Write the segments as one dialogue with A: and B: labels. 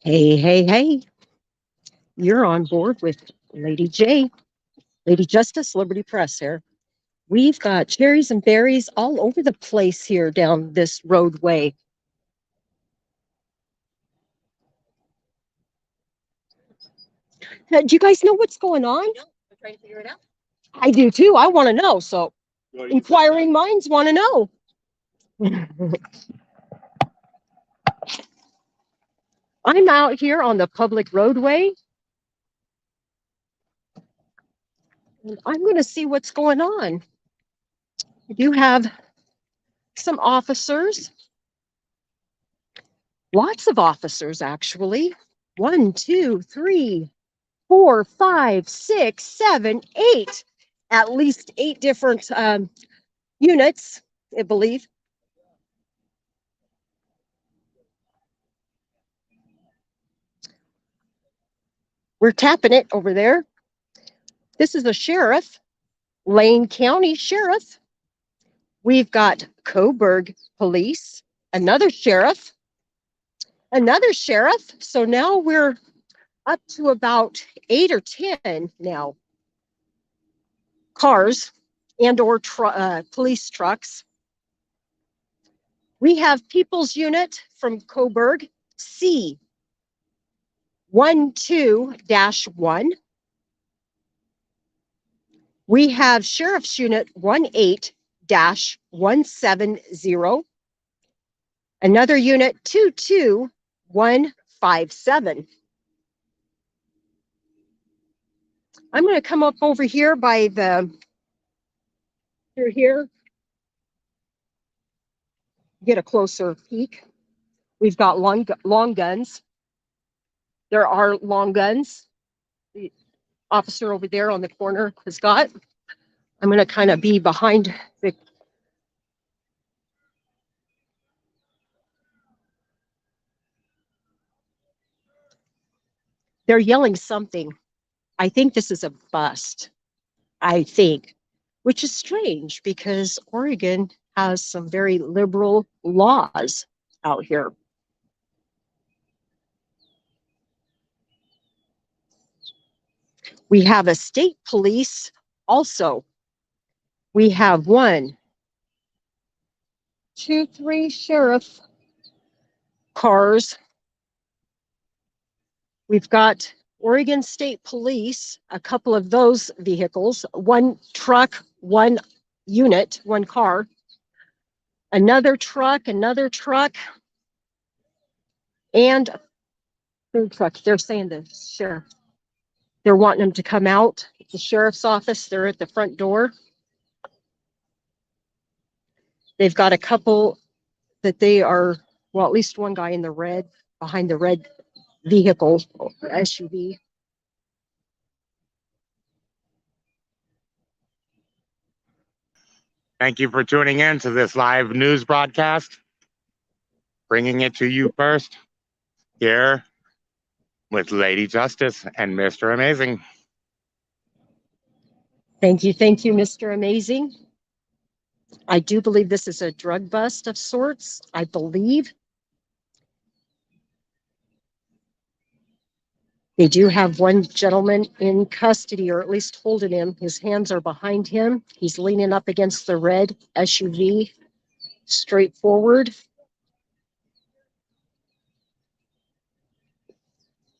A: Hey, hey, hey, you're on board with Lady J, Lady Justice, Liberty Press here. We've got cherries and berries all over the place here down this roadway. Do you guys know what's going on? I'm trying to figure it out. I do too. I want to know. So, inquiring minds want to know. I'm out here on the public roadway, and I'm going to see what's going on. I do have some officers, lots of officers actually. 1, 2, 3, 4, 5, 6, 7, 8. At least 8 different units, I believe. We're tapping it over there. This is the sheriff, Lane County Sheriff. We've got Coburg Police, another sheriff. So now we're up to about 8 or 10 now cars and or police trucks. We have People's Unit from Coburg, C 12-1. We have Sheriff's Unit 18-170. Another unit 22157. I'm going to come up over here by the here, get a closer peek. We've got long guns. There are long guns. The officer over there on the corner has got. I'm going to kind of be behind the. They're yelling something. I think this is a bust. I think, which is strange because Oregon has some very liberal laws out here. We have a state police also. We have 1, 2, 3 sheriff cars. We've got Oregon State Police, a couple of those vehicles, 1 truck, 1 unit, 1 car, another truck, and third truck. They're saying the sheriff. They're wanting them to come out. The sheriff's office, they're at the front door. They've got a couple that they are, well, at least one guy in the red, behind the red vehicle, SUV.
B: Thank you for tuning in to this live news broadcast, bringing it to you first here with Lady Justice and Mr. Amazing.
A: Thank you, Mr. Amazing. I do believe this is a drug bust of sorts, I believe. They do have one gentleman in custody, or at least holding him. His hands are behind him. He's leaning up against the red SUV, straight forward.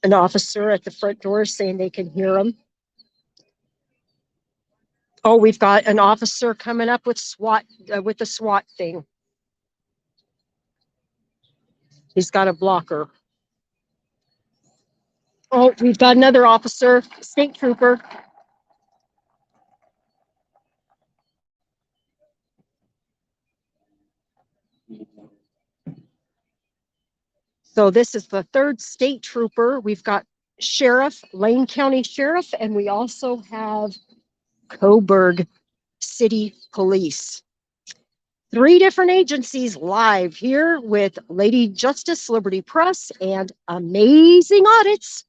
A: An officer at the front door saying they can hear him. Oh, we've got an officer coming up with with the SWAT thing. He's got a blocker. Oh, we've got another officer, state trooper. So this is the 3rd state trooper. We've got Sheriff, Lane County Sheriff, and we also have Coburg City Police. 3 different agencies live here with Lady Justice, Liberty Press, and Amazing Audits.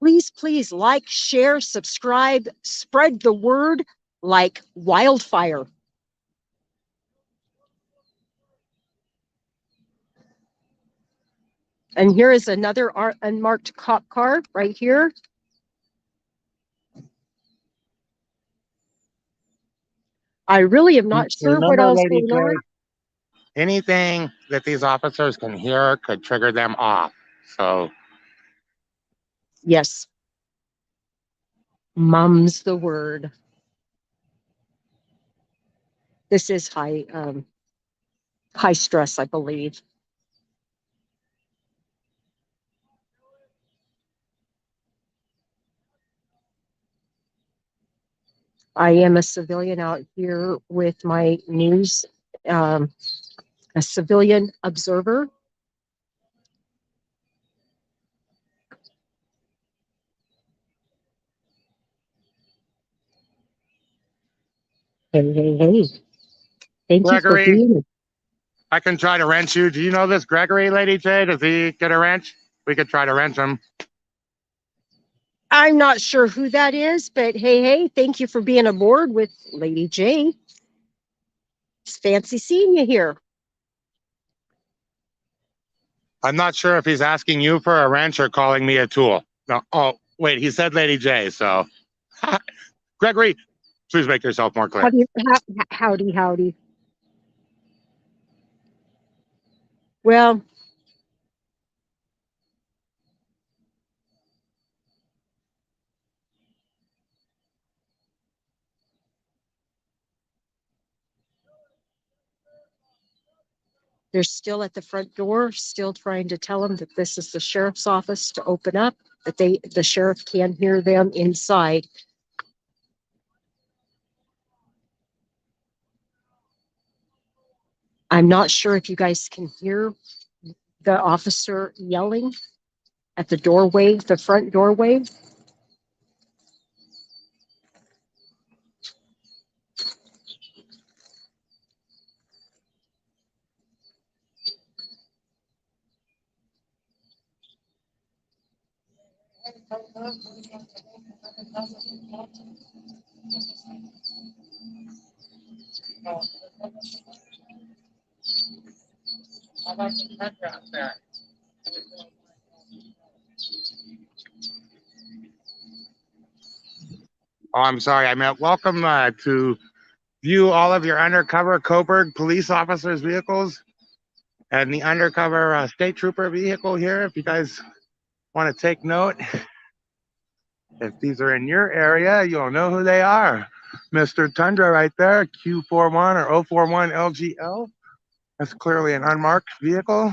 A: Please like, share, subscribe, spread the word. like wildfire. And here is another unmarked cop car right here. I really am not sure what
B: Remember,
A: all's
B: Lady
A: going
B: J,
A: on.
B: anything that these officers can hear could trigger them off. So
A: Yes, mum's the word. This is high stress, I believe. I am a civilian out here with my news, um, a civilian observer. Hey, hey, hey. Thank you for
B: Gregory,
A: being.
B: I can try to wrench you. Do you know this Gregory, Lady J? Does he get a wrench? We could try to wrench him.
A: I'm not sure who that is, but hey, hey, thank you for being aboard with Lady J. It's fancy seeing you here.
B: I'm not sure if he's asking you for a wrench or calling me a tool. No. Oh, wait, he said Lady J, so Gregory, please make yourself more clear.
A: Howdy, howdy. Well, they're still at the front door, still trying to tell them that this is the sheriff's office to open up, that the sheriff can hear them inside. I'm not sure if you guys can hear the officer yelling at the doorway, the front doorway.
B: Oh, I'm sorry. I meant welcome to view all of your undercover Coburg police officers' vehicles and the undercover state trooper vehicle here. If you guys want to take note, if these are in your area, you'll know who they are. Mr. Tundra right there, Q41 or 041 LGL. That's clearly an unmarked vehicle.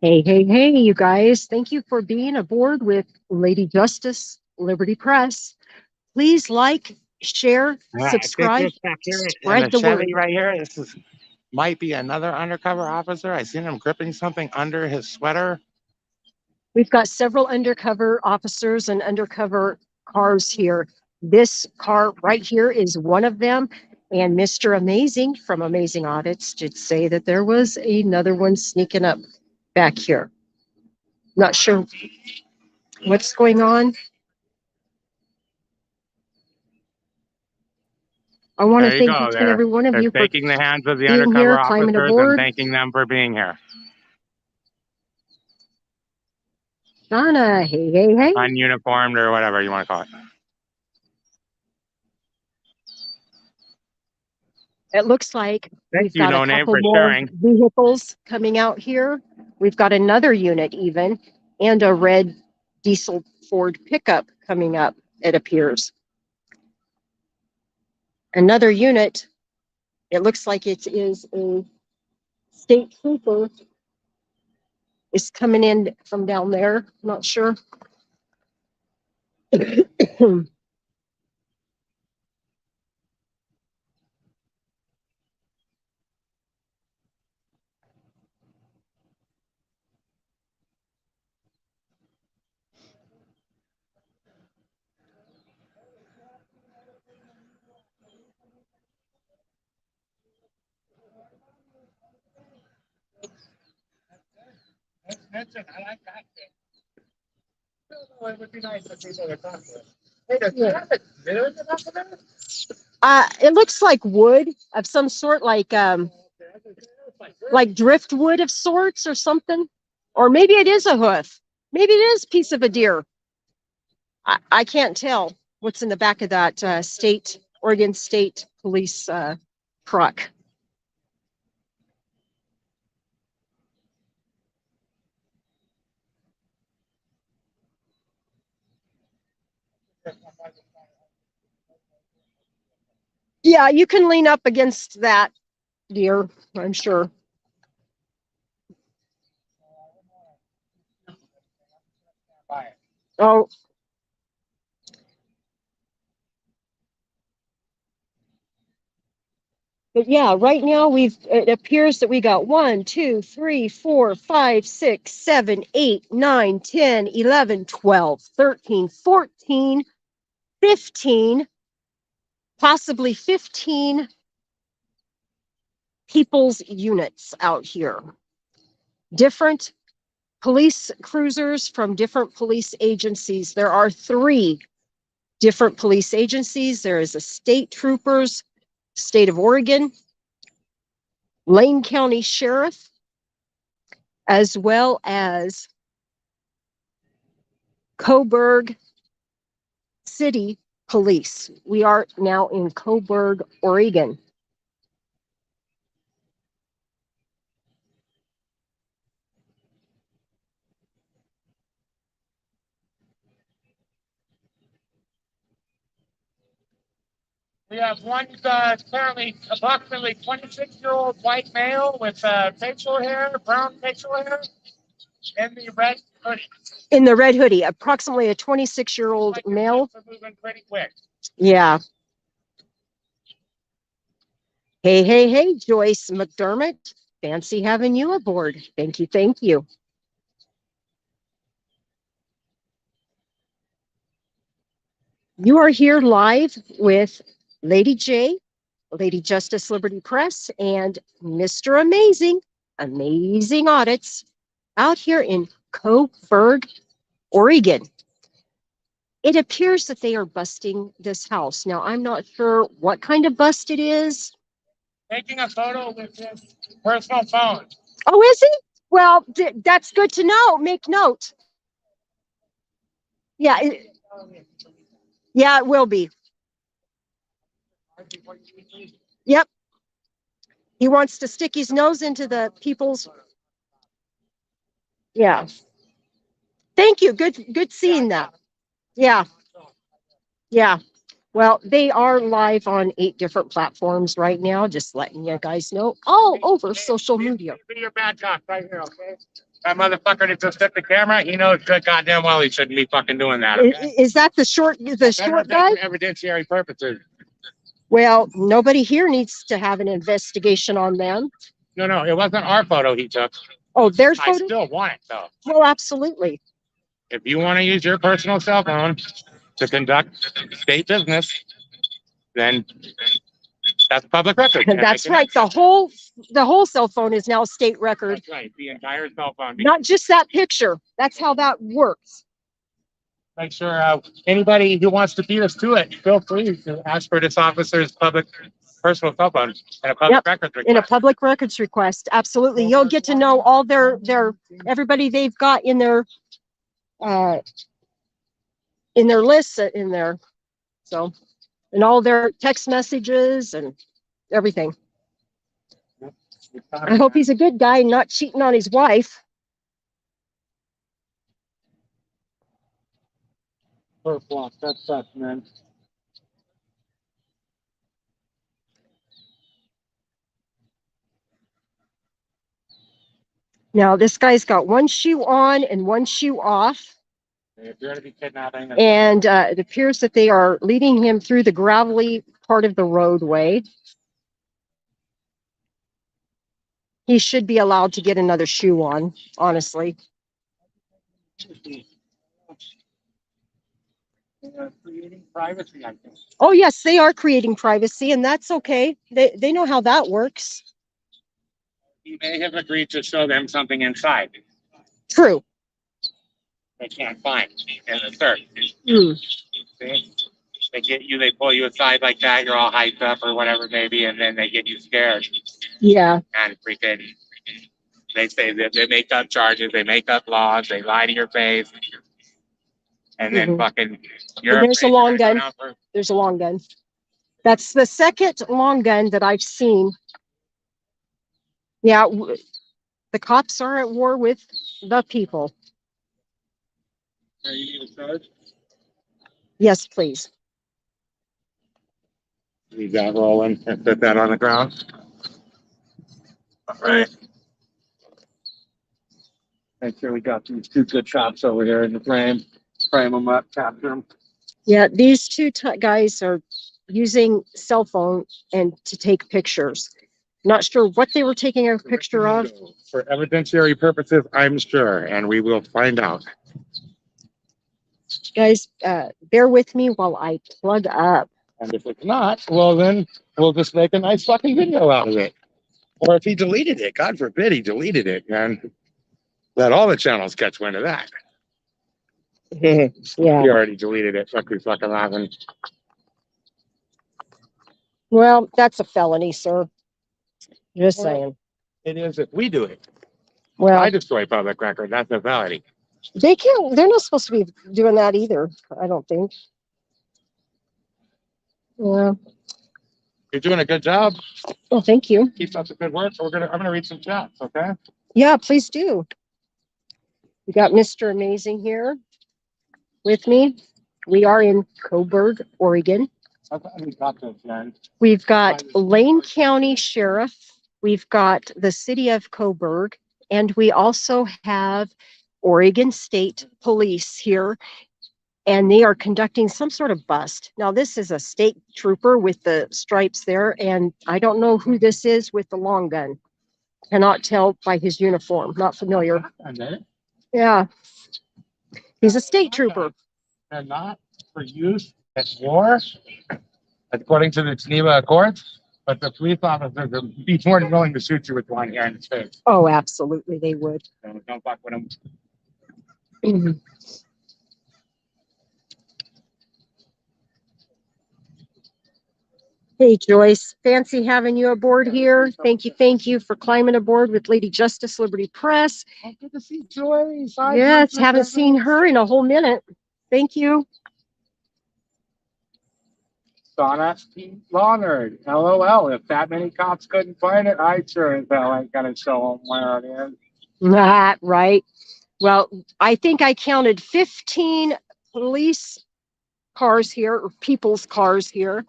A: Hey, hey, hey, you guys. Thank you for being aboard with Lady Justice Liberty Press. Please like, share,
B: I think
A: subscribe,
B: this back here in the
A: spread the
B: Chevy
A: word.
B: right here, might be another undercover officer. I seen him gripping something under his sweater.
A: We've got several undercover officers and undercover cars here. This car right here is one of them. And Mr. Amazing from Amazing Audits did say that there was another one sneaking up back here. Not sure what's going on. I want to
B: There you
A: thank
B: go.
A: each and every one of
B: They're
A: you for
B: shaking the hands of the
A: being
B: undercover
A: here, climbing
B: officers and
A: aboard.
B: thanking them for being here.
A: Donna, hey, hey, hey.
B: Ununiformed or whatever you want to call it.
A: It looks like
B: Thank
A: we've
B: you,
A: got a
B: No Name,
A: couple
B: for
A: more
B: sharing.
A: vehicles coming out here. We've got another unit even, and a red diesel Ford pickup coming up, it appears. Another unit, it looks like it is a state trooper, is coming in from down there. I'm not sure.
B: Mention, I like that thing. It would be nice if people would talk to us. Hey, does he have a mirror to talk about?
A: It looks like wood of some sort, like driftwood of sorts or something. Or maybe it is a hoof. Maybe it is a piece of a deer. I can't tell what's in the back of that Oregon State Police truck. Yeah, you can lean up against that deer, I'm sure. Oh. But yeah, right now it appears that we got 1, 2, 3, 4, 5, 6, 7, 8, 9, 10, 11, 12, 13, 14, 15, possibly 15 people's units out here. Different police cruisers from different police agencies. There are 3 different police agencies. There is a state troopers, state of Oregon, Lane County Sheriff, as well as Coburg City Police. We are now in Coburg, Oregon.
B: We have one currently approximately 26-year-old white male with facial hair, brown facial hair, in the red hoodie.
A: In the red hoodie, approximately a 26-year-old male.
B: Moving pretty quick.
A: Yeah. Hey, hey, hey, Joyce McDermott. Fancy having you aboard. Thank you, thank you. You are here live with Lady J, Lady Justice Liberty Press, and Mr. Amazing Audits out here in Coburg, Oregon. It appears that they are busting this house. Now, I'm not sure what kind of bust it is.
B: Taking a photo with his personal phone.
A: Oh, is he? Well, that's good to know. Make note. Yeah. Yeah, it will be. Yep. He wants to stick his nose into the people's. Yeah. Thank you. Good seeing that. Yeah. Yeah. Well, they are live on 8 different platforms right now, just letting you guys know, all over social media.
B: Be your bad cop right here, okay? That motherfucker that just took the camera, he knows good goddamn well he shouldn't be fucking doing that. Okay?
A: Is that the short guy?
B: For evidentiary purposes.
A: Well, nobody here needs to have an investigation on them.
B: No, it wasn't our photo he took.
A: Oh, their photo?
B: I still want it though.
A: Well, absolutely.
B: If you want to use your personal cell phone to conduct state business, then that's public record.
A: That's right. The whole cell phone is now state record.
B: That's right. The entire cell phone.
A: Not just that picture. That's how that works.
B: Make sure anybody who wants to beat us to it, feel free to ask for this officer's personal cell phone and a public records request.
A: In a public records request, absolutely. You'll get to know all their everybody they've got in their lists in there. So, and all their text messages and everything. I hope he's a good guy and not cheating on his wife.
B: That sucks, man.
A: Now this guy's got one shoe on and one shoe off.
B: If you're going to be kidnapping,
A: and it appears that they are leading him through the gravelly part of the roadway. He should be allowed to get another shoe on, honestly.
B: Creating privacy, I think.
A: Oh, yes, they are creating privacy, and that's okay. They know how that works.
B: He may have agreed to show them something inside.
A: True.
B: They can't find in the search.
A: Mm.
B: See? They get you, they pull you aside like that, you're all hyped up or whatever maybe, and then they get you scared
A: Yeah.
B: and freaking they say that they make up charges, they make up laws, they lie to your face, and then fucking you're
A: There's a
B: afraid
A: long
B: you're gonna
A: gun.
B: go down for
A: There's a long gun. That's the second long gun that I've seen. Yeah, the cops are at war with the people.
B: you need a charge?
A: Yes, please.
B: Leave that rolling and put that on the ground. All right. Make sure we got these two good shots over here in the frame. Frame them up, capture them.
A: Yeah, these two guys are using cell phone and to take pictures. Not sure what they were taking a picture of.
B: For evidentiary purposes, I'm sure, and we will find out.
A: Guys, bear with me while I plug up.
B: And if it's not, well, then we'll just make a nice fucking video out of it. Or if he deleted it, God forbid he deleted it, and let all the channels catch wind of that.
A: Yeah.
B: He already deleted it. Fuck, we fucking laughing.
A: Well, that's a felony, sir. Just saying.
B: It is if we do it.
A: Well,
B: I destroy public record. That's a felony.
A: they can't. They're not supposed to be doing that either. I don't think. Yeah.
B: You're doing a good job.
A: Well, thank you.
B: Keep up the good work. So I'm gonna read some chats, okay?
A: Yeah, please do. We got Mr. Amazing here with me. We are in Coburg, Oregon.
B: I thought we got this, man.
A: We've got Lane County Sheriff. We've got the city of Coburg, and we also have Oregon State Police here, and they are conducting some sort of bust. Now, this is a state trooper with the stripes there, and I don't know who this is with the long gun. Cannot tell by his uniform. Not familiar. Yeah. He's a state trooper.
B: And not for use at war, according to the Geneva Accords. But the police officers would be more than willing to shoot you with one here in the face.
A: Oh, absolutely, they would.
B: So don't fuck with them.
A: Hey, Joyce, fancy having you aboard here. Thank you for climbing aboard with Lady Justice Liberty Press.
B: Oh, good to see Joyce.
A: Yes, haven't seen her in a whole minute. Thank you.
B: Donna Law Nerd. LOL. If that many cops couldn't find it, I sure as hell ain't gonna show them where it is.
A: Right. Well, I think I counted 15 police cars here, or people's cars here.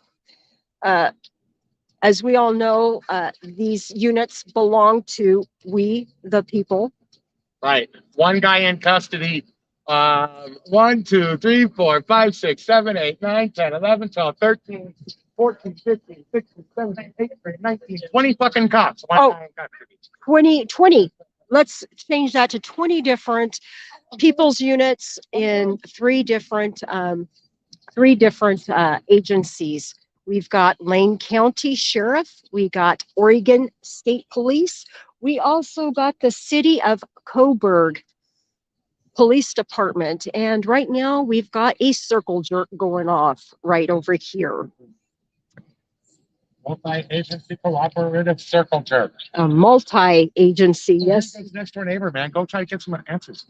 A: As we all know, these units belong to we, the people.
B: Right. One guy in custody. 1, 2, 3, 4, 5, 6, 7, 8, 9, 10, 11, 12, 13, 14, 15, 16, 17, 18, 19, 20 fucking cops. One guy in custody.
A: 20. Let's change that to 20 different people's units in three different agencies. We've got Lane County Sheriff. We got Oregon State Police. We also got the City of Coburg Police Department. And right now we've got a circle jerk going off right over here.
B: Multi-agency cooperative circle jerk.
A: A multi-agency, yes.
B: Next door neighbor, man. Go try to get some answers.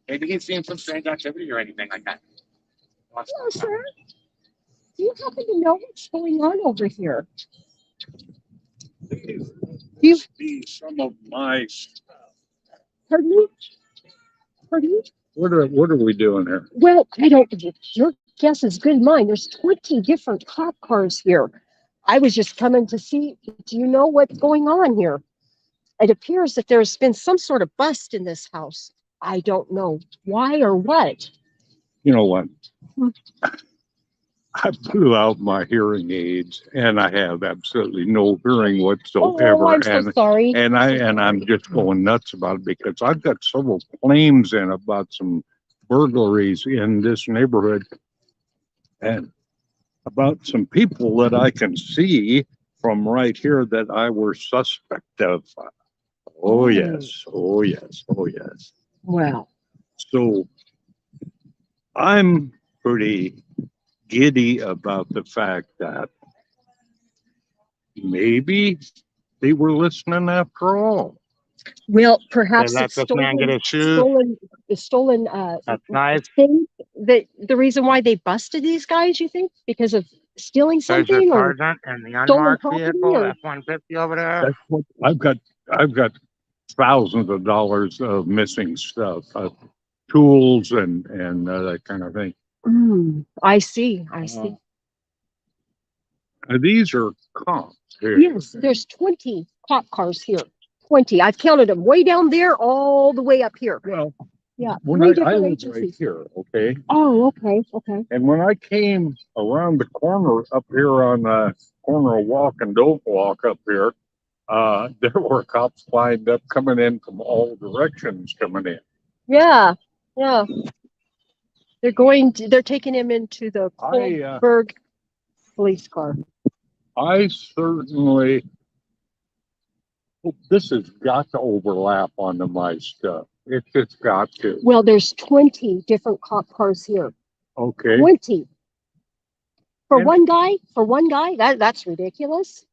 B: Maybe he's seeing some strange activity or anything like that.
A: Hello, sir. Do you happen to know what's going on over here?
C: You be some of my stuff.
A: Pardon me? Pardon me?
C: What are we doing here?
A: Well, I don't. Your guess is good as mine. There's 20 different cop cars here. I was just coming to see. Do you know what's going on here? It appears that there's been some sort of bust in this house. I don't know why or what.
C: You know what? I blew out my hearing aids, and I have absolutely no hearing whatsoever.
A: Oh, I'm so sorry.
C: And I'm just going nuts about it because I've got several claims in about some burglaries in this neighborhood, and about some people that I can see from right here that I were suspect of. Oh, yes. Oh, yes. Oh, yes.
A: Well,
C: So I'm pretty giddy about the fact that maybe they were listening after all.
A: well,
B: They
A: perhaps
B: let
A: it's
B: this man get
A: stolen,
B: his shoes.
A: stolen,
B: That's nice.
A: thing. The reason why they busted these guys, you think, because of stealing
B: There's your
A: something or
B: sergeant in the
A: stolen
B: unmarked
A: property
B: vehicle,
A: or?
B: F-150 over there.
C: That's what I've got thousands of dollars of missing stuff, tools and that kind of thing.
A: I see. I see.
C: These are comps here.
A: Yes, there's 20 cop cars here. 20. I've counted them way down there, all the way up here.
C: Well,
A: Yeah,
C: when
A: three
C: I
A: different
C: live right
A: agencies.
C: here, okay,
A: Oh, okay, okay.
C: and when I came around the corner up here on the corner of Walk and Don't Walk up here, there were cops lined up coming in from all directions coming in.
A: Yeah, yeah. They're taking him into the Kohlberg police car.
C: I certainly this has got to overlap onto my stuff. It's just got to.
A: Well, there's 20 different cop cars here.
C: Okay.
A: 20. For
C: And-
A: one guy? For one guy? That's ridiculous.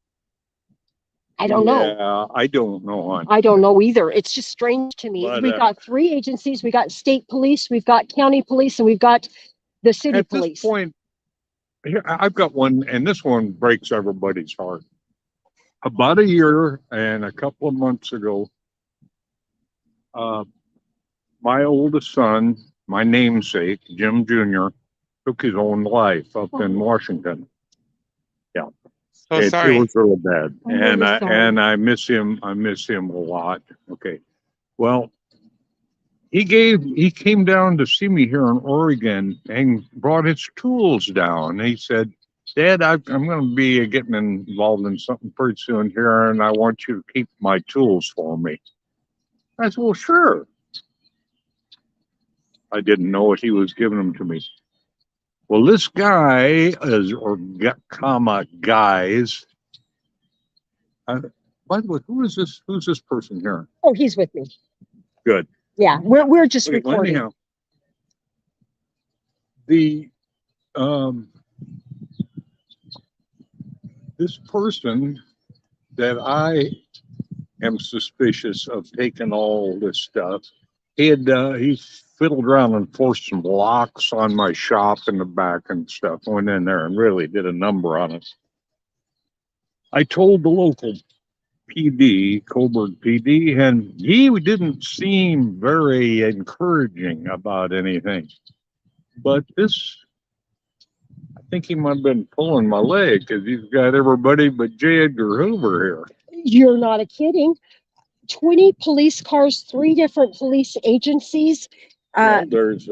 A: I don't know.
C: Yeah, I don't know, hon.
A: I don't know either. It's just strange to me.
C: But,
A: We've got 3 agencies. We got state police, we've got county police, and we've got the city
C: At
A: police.
C: this point, here I've got one, and this one breaks everybody's heart. About a year and a couple of months ago, my oldest son, my namesake, Jim Jr., took his own life up in Washington. Yeah.
B: So
C: It
B: sorry.
C: was really bad.
A: I'm
C: And
A: really sorry.
C: I miss him. I miss him a lot. Okay. Well, he came down to see me here in Oregon and brought his tools down. He said, Dad, I'm going to be getting involved in something pretty soon here, and I want you to keep my tools for me. I said, well, sure. I didn't know what he was giving them to me. Well, this guy is, or comma, guys. By the way, who is this? Who's this person here?
A: Oh, he's with me.
C: Good.
A: Yeah, we're just
C: Okay, well,
A: recording.
C: anyhow, the this person that I am suspicious of taking all this stuff, he fiddled around and forced some locks on my shop in the back and stuff. Went in there and really did a number on it. I told the local PD, Coburg PD, and he didn't seem very encouraging about anything. But this, I think he might have been pulling my leg because he's got everybody but J. Edgar Hoover here.
A: You're not kidding. 20 police cars, 3 different police agencies.
C: Well, there's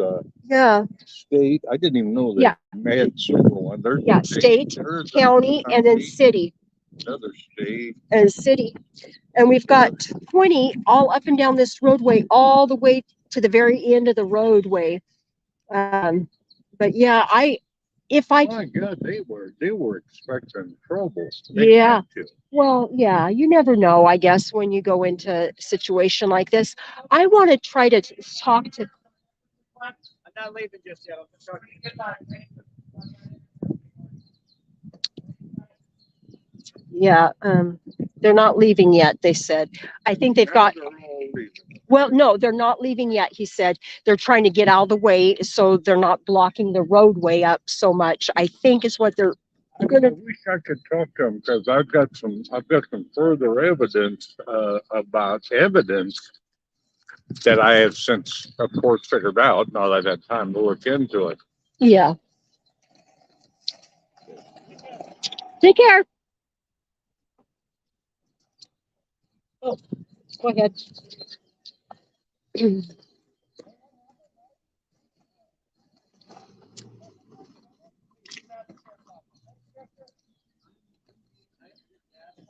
A: Yeah,
C: state. I didn't even know
A: Yeah.
C: they had several ones. There's
A: yeah, state,
C: there's
A: county, and then city.
C: another state.
A: And city. And we've got 20 all up and down this roadway, all the way to the very end of the roadway. But yeah, if I,
C: My God, they were expecting trouble. They
A: Yeah.
C: had to.
A: well, yeah, you never know, I guess, when you go into a situation like this. I want to try to talk to,
D: I'm not leaving just yet. I'm just talking.
A: yeah, they're not leaving yet, they said. I think they've got, well, no, they're not leaving yet, he said. They're trying to get out of the way so they're not blocking the roadway up so much, I think is what they're
C: I wish I could talk to him because I've got some further evidence about evidence that I have since, of course, figured out. Now that I've had time to look into it.
A: Yeah. Take care. Oh, go ahead.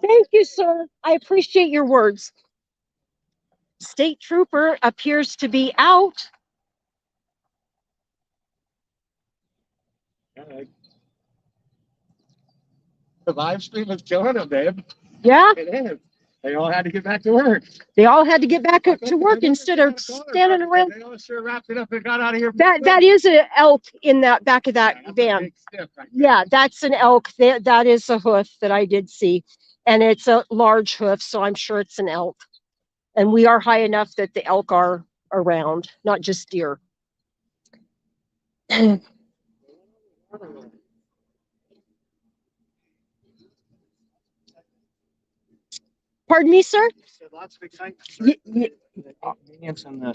A: Thank you, sir. I appreciate your words. State trooper appears to be out.
B: The live stream is killing him, babe.
A: Yeah.
B: It is. They all had to get back to work.
A: They all had to get back to work instead of standing around.
B: They all sure wrapped it up and got out of here.
A: That is an elk in that back of that van. Yeah, that's an elk. That is a hoof that I did see. And it's a large hoof, so I'm sure it's an elk. And we are high enough that the elk are around, not just deer. Pardon me, sir?
D: Lots of excitement.
E: Convenience and the,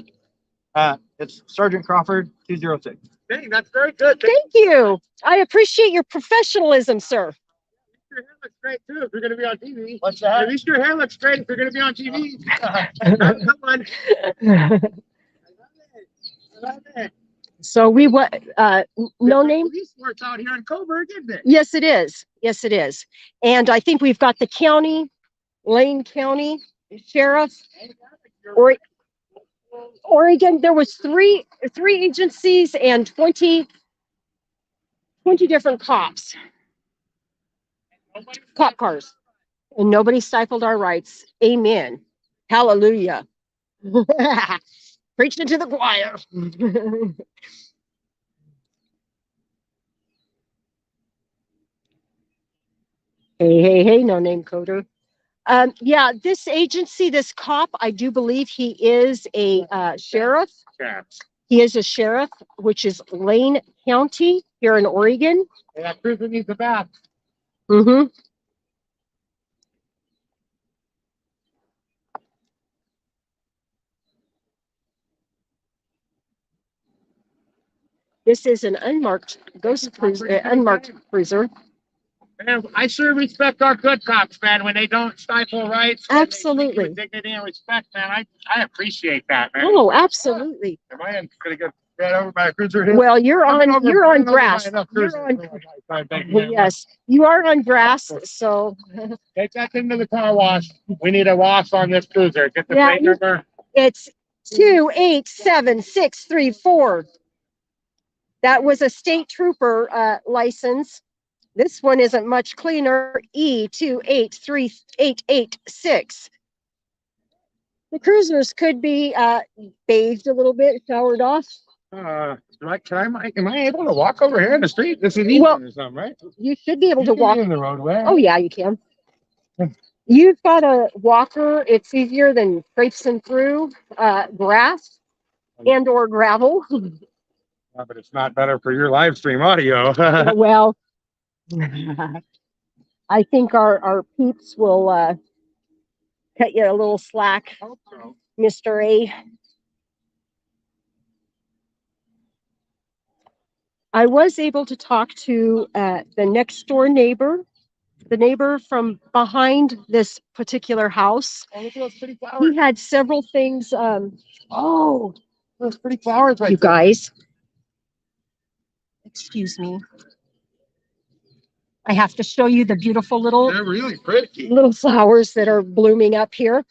E: it's Sergeant Crawford, 206.
B: Dang, that's very good.
A: Thank you. I appreciate your professionalism, sir.
B: Your hair looks great too if you're going to be on TV.
E: What's that?
B: At least your hair looks great if you're going to be on TV. Come on. I love it.
A: So we what? No name?
B: Police force out here in Coburg, isn't it?
A: Yes, it is. Yes, it is. And I think we've got the county, Lane County Sheriff, Oregon. There was three agencies and 20 different cops, cop cars, and nobody stifled our rights. Amen. Hallelujah. Preaching to the choir. Hey, no name coder. Yeah, this agency, this cop, I do believe he is a sheriff.
B: Yeah.
A: He is a sheriff, which is Lane County here in Oregon.
B: Hey, that cruiser needs a bath.
A: Mm-hmm. This is an unmarked ghost cruiser, unmarked cruiser.
B: Man, I sure respect our good cops, man, when they don't stifle rights. when they treat you
A: Absolutely.
B: with dignity and respect, man. I appreciate that, man.
A: Oh, absolutely.
B: Am I going to get ran over by a cruiser here?
A: Well, you're
B: I've been
A: on
B: ran over by
A: grass.
B: enough
A: You're
B: cruisers.
A: on,
B: Thank you very much.
A: yes, you are on grass. So
B: Take that into the car wash. We need a wash on this cruiser. Get the
A: Yeah,
B: plate number.
A: it's 287634. That was a state trooper license. This one isn't much cleaner. E283886. The cruisers could be bathed a little bit, showered off.
B: Am I able to walk over here in the street? This is easy
A: Well,
B: or something, right?
A: You should be able
B: You
A: to
B: can
A: walk.
B: be in the roadway.
A: Oh, yeah, you can. You've got a walker. It's easier than traipsing through grass and or gravel.
B: Yeah, but it's not better for your live stream audio.
A: Well, I think our peeps will cut you a little slack,
B: Hope so.
A: Mr. A. I was able to talk to the next door neighbor, the neighbor from behind this particular house.
B: Oh, look at those pretty flowers.
A: He had several things. Oh,
B: Those pretty flowers right
A: you
B: there.
A: guys, excuse me. I have to show you the beautiful
B: They're really pretty.
A: little flowers that are blooming up here.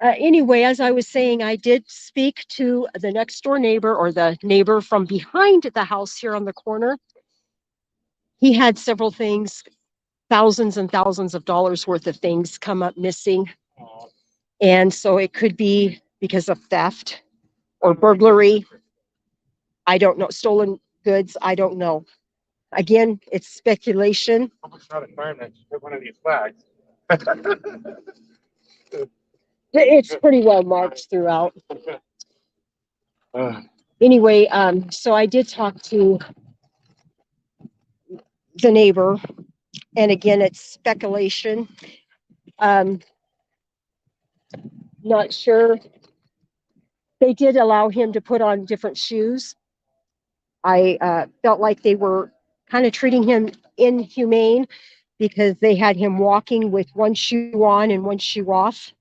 A: Anyway, as I was saying, I did speak to the next door neighbor, or the neighbor from behind the house here on the corner. He had several things, thousands and thousands of dollars worth of things come up missing.
B: Oh,
A: And so it could be because of theft or burglary. I don't know. Stolen goods. I don't know. Again, it's speculation.
B: almost out of time to hit one of these flags.
A: It's pretty well marked throughout.
B: Uh,
A: Anyway, so I did talk to the neighbor, and again, it's speculation. Not sure. They did allow him to put on different shoes. I felt like they were kind of treating him inhumane because they had him walking with one shoe on and one shoe off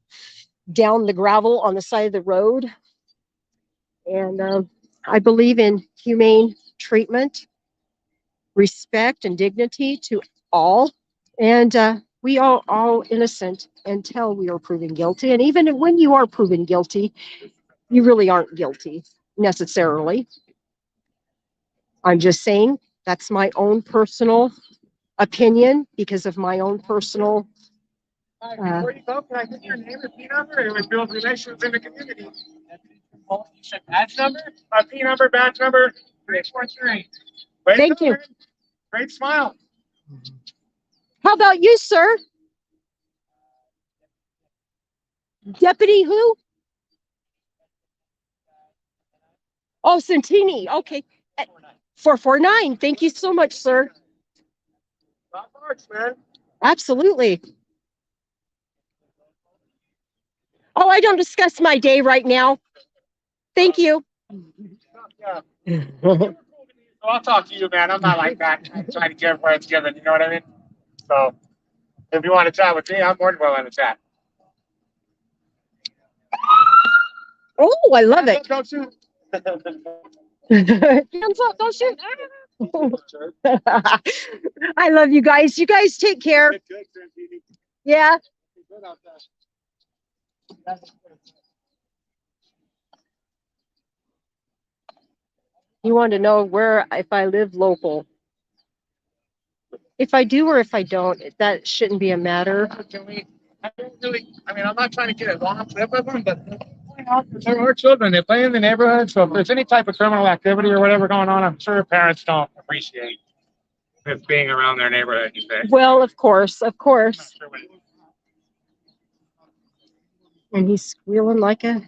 A: down the gravel on the side of the road. And I believe in humane treatment, respect, and dignity to all. And we are all innocent until we are proven guilty. And even when you are proven guilty, you really aren't guilty necessarily. I'm just saying that's my own personal opinion because of my own personal
B: Before you go, can I get your name and P number? It would build relations in the community.
D: You said badge number?
B: P number, badge number, 343.
A: Thank you.
B: Great smile.
A: How about you, sir? Deputy who? Oh, Santini. Okay. 449. Thank you so much, sir.
B: Top marks, man.
A: Absolutely. Oh, I don't discuss my day right now. Thank you.
B: Yeah. So I'll talk to you, man. I'm not like that. I'm trying to give where it's given. You know what I mean? So if you want to chat with me, I'm more than willing to chat.
A: Oh, I love it.
B: Don't shoot.
A: Hands up, don't shoot. I love you guys. You guys take care. Yeah. You want to know where, if I live local. If I do or if I don't, that shouldn't be a matter.
B: Can we? I don't really. I mean, I'm not trying to get a long clip of them, but there are children. They play in the neighborhood, so if there's any type of criminal activity or whatever going on, I'm sure parents don't appreciate this being around their neighborhood. You say?
A: Well, of course, of course.
B: Sure what it is.
A: And he's squealing like a.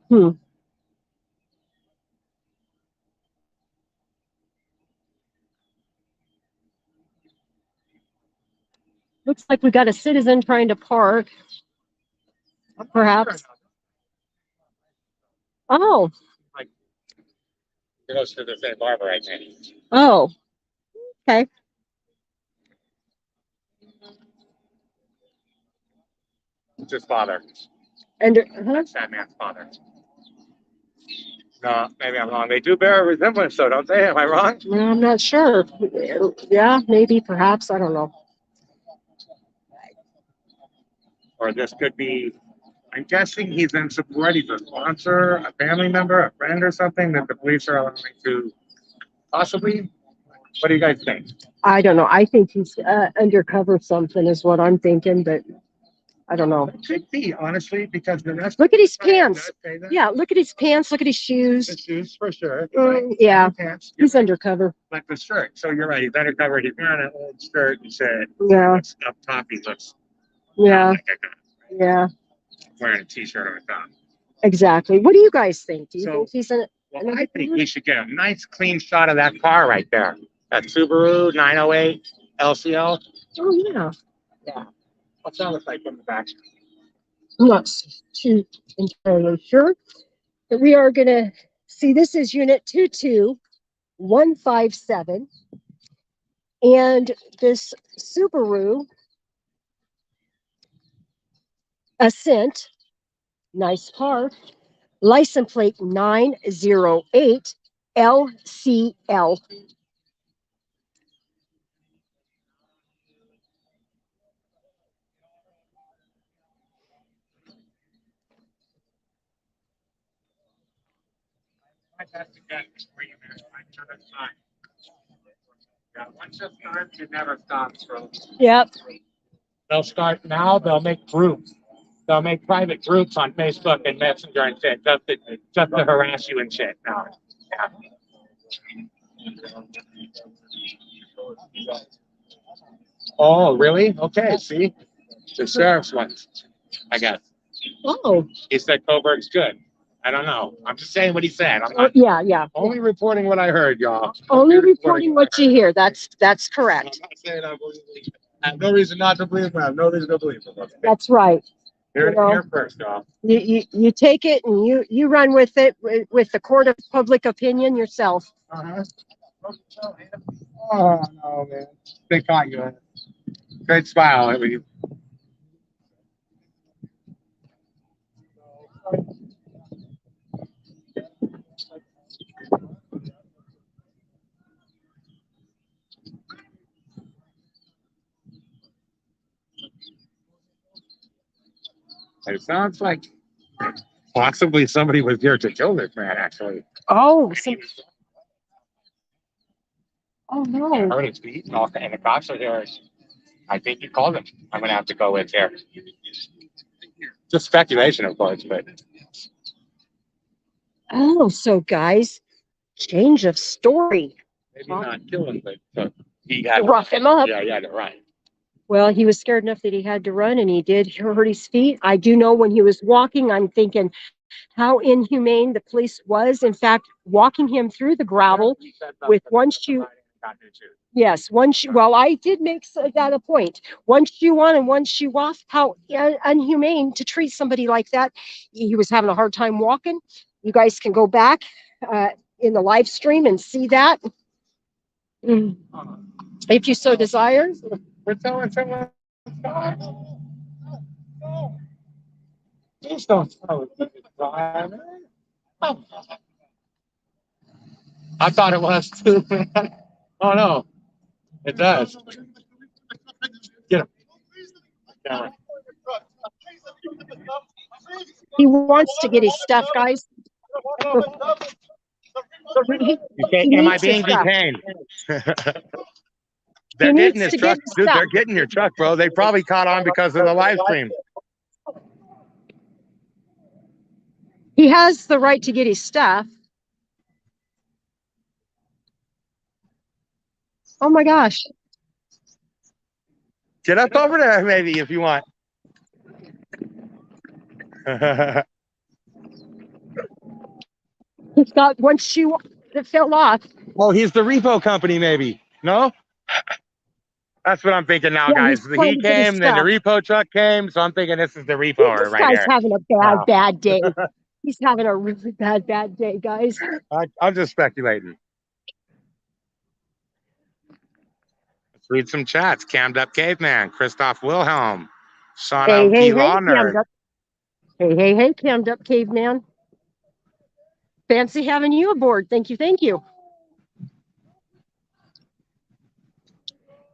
A: Hmm. Looks like we got a citizen trying to park. Perhaps. Oh,
B: He goes to the same barber, I think.
A: oh, okay.
B: It's his father.
A: And
B: That's that man's father. No, maybe I'm wrong. They do bear a resemblance, though, don't they? Am I wrong?
A: I'm not sure. Yeah, maybe, perhaps. I don't know.
B: Or this could be. I'm guessing he's in support. He's a sponsor, a family member, a friend, or something that the police are allowing to possibly. What do you guys think?
A: I don't know. I think he's undercover something is what I'm thinking, but I don't know.
B: It could be, honestly, because the rest.
A: Look at his
B: of the
A: pants.
B: does say that.
A: Yeah, look at his pants. Look at his
B: The
A: shoes.
B: shoes for sure.
A: Yeah,
B: The pants. You're
A: he's
B: right.
A: undercover.
B: Like the shirt. So you're right. He's undercover. He's wearing an old shirt and said,
A: Yeah,
B: up top, he looks
A: yeah,
B: like a guy
A: yeah,
B: wearing a t-shirt on top.
A: exactly. What do you guys think? Do you
B: So-
A: think he's in?
B: Well, I think we should get a nice clean shot of that car right there. That Subaru 908 LCL.
A: Oh yeah.
B: What's that look like from the back?
A: I'm not too entirely sure, but we are gonna see. This is Unit 22157, and this Subaru Ascent, nice car, license plate 908 LCL.
B: Yeah, once it starts, it never stops, bro.
A: Yep.
B: They'll start now. They'll make groups. They'll make private groups on Facebook and Messenger and shit just to harass you and shit. Now, yeah. Oh, really? Okay. See, the sheriff's ones. I guess
A: Oh,
B: he said Coburg's good. I don't know. I'm just saying what he said. I'm not
A: yeah.
B: only reporting what I heard, y'all.
A: Only reporting what you hear. That's correct.
B: I'm not saying I believe it. I have no reason not to believe him. I have no reason to believe him. Okay?
A: That's right.
B: Here,
A: You know.
B: here first, y'all.
A: You take it and you run with it with the court of public opinion yourself.
B: Uh-huh. Oh no, man! They caught you. Great smile. I mean, it sounds like possibly somebody was here to kill this man. Actually.
A: Oh, Oh,
B: I
A: no.
B: heard his feet and all, and the cops are there. I think he called him. I'm gonna have to go with here. Just speculation, of course, but
A: Oh, so guys, change of story.
B: maybe not kill him, but he had
A: Rough him up.
B: yeah, yeah, right.
A: Well, he was scared enough that he had to run, and he did hurt his feet. I do know when he was walking, I'm thinking how inhumane the police was. In fact, walking him through the gravel with one shoe. Yes, one shoe. Well, I did make that a point. One shoe on and one shoe off. How unhumane to treat somebody like that. He was having a hard time walking. You guys can go back in the live stream and see that if you so desire.
B: We're telling someone. Please don't tell it. I thought it was too. Oh no, it does. Get him. Camera.
A: He wants to get his stuff, guys. He
B: Am I
A: needs his
B: being
A: stuff.
B: detained?
A: He
B: They're getting
A: needs
B: his
A: to
B: truck,
A: get his
B: dude.
A: stuff.
B: They're getting your truck, bro. They probably caught on because of the live stream.
A: He has the right to get his stuff. Oh my gosh.
B: Get up over there, maybe, if you want.
A: He's got one shoe that fell off.
B: Oh, he's the repo company, maybe. No? That's what I'm thinking now,
A: Yeah,
B: guys.
A: he's trying
B: He
A: to get his
B: came, then the
A: stuff.
B: repo truck came, so I'm thinking this is the repo
A: This
B: right
A: guy's
B: here.
A: having a
B: Wow.
A: bad day. He's having a really bad day, guys.
B: I'm just speculating. Let's read some chats. Cammed Up Caveman, Christoph Wilhelm, Sean
A: Hey,
B: LT
A: hey, hey,
B: Law
A: cammed
B: Nerd.
A: up. Hey, hey, hey, cammed up caveman. Fancy having you aboard. Thank you, thank you.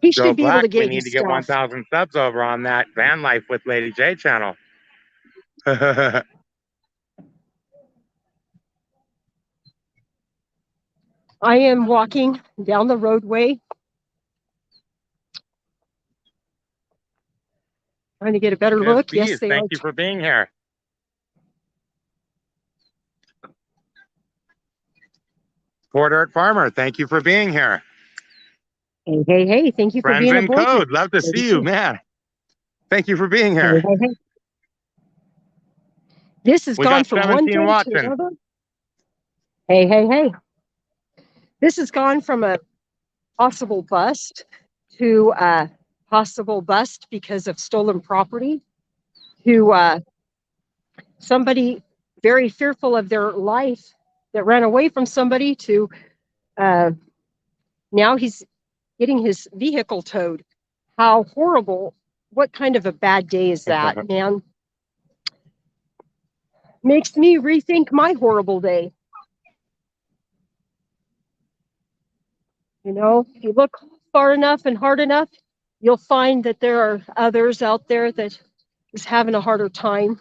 A: He
B: Joe
A: should be able
B: Black,
A: to
B: we
A: get
B: need
A: his
B: to get
A: stuff.
B: 1,000 subs over on that Van Life with Lady J channel.
A: I am walking down the roadway, trying to get a better
B: Yes,
A: look.
B: bees,
A: Yes, they
B: thank
A: are.
B: you for being here. Port Earth Farmer, thank you for being here.
A: Hey, hey, hey, thank you for
B: Friends
A: being
B: in
A: aboard.
B: Code, love to see you, man. Thank you for being
A: Hey,
B: here.
A: hey, hey. This has
B: We
A: gone
B: got
A: from one day
B: 17
A: to
B: watching.
A: another. Hey, hey, hey. This has gone from a possible bust to a possible bust because of stolen property to somebody very fearful of their life that ran away from somebody to now he's getting his vehicle towed. How horrible. What kind of a bad day is that, man? Makes me rethink my horrible day. You know, if you look far enough and hard enough, you'll find that there are others out there that is having a harder time.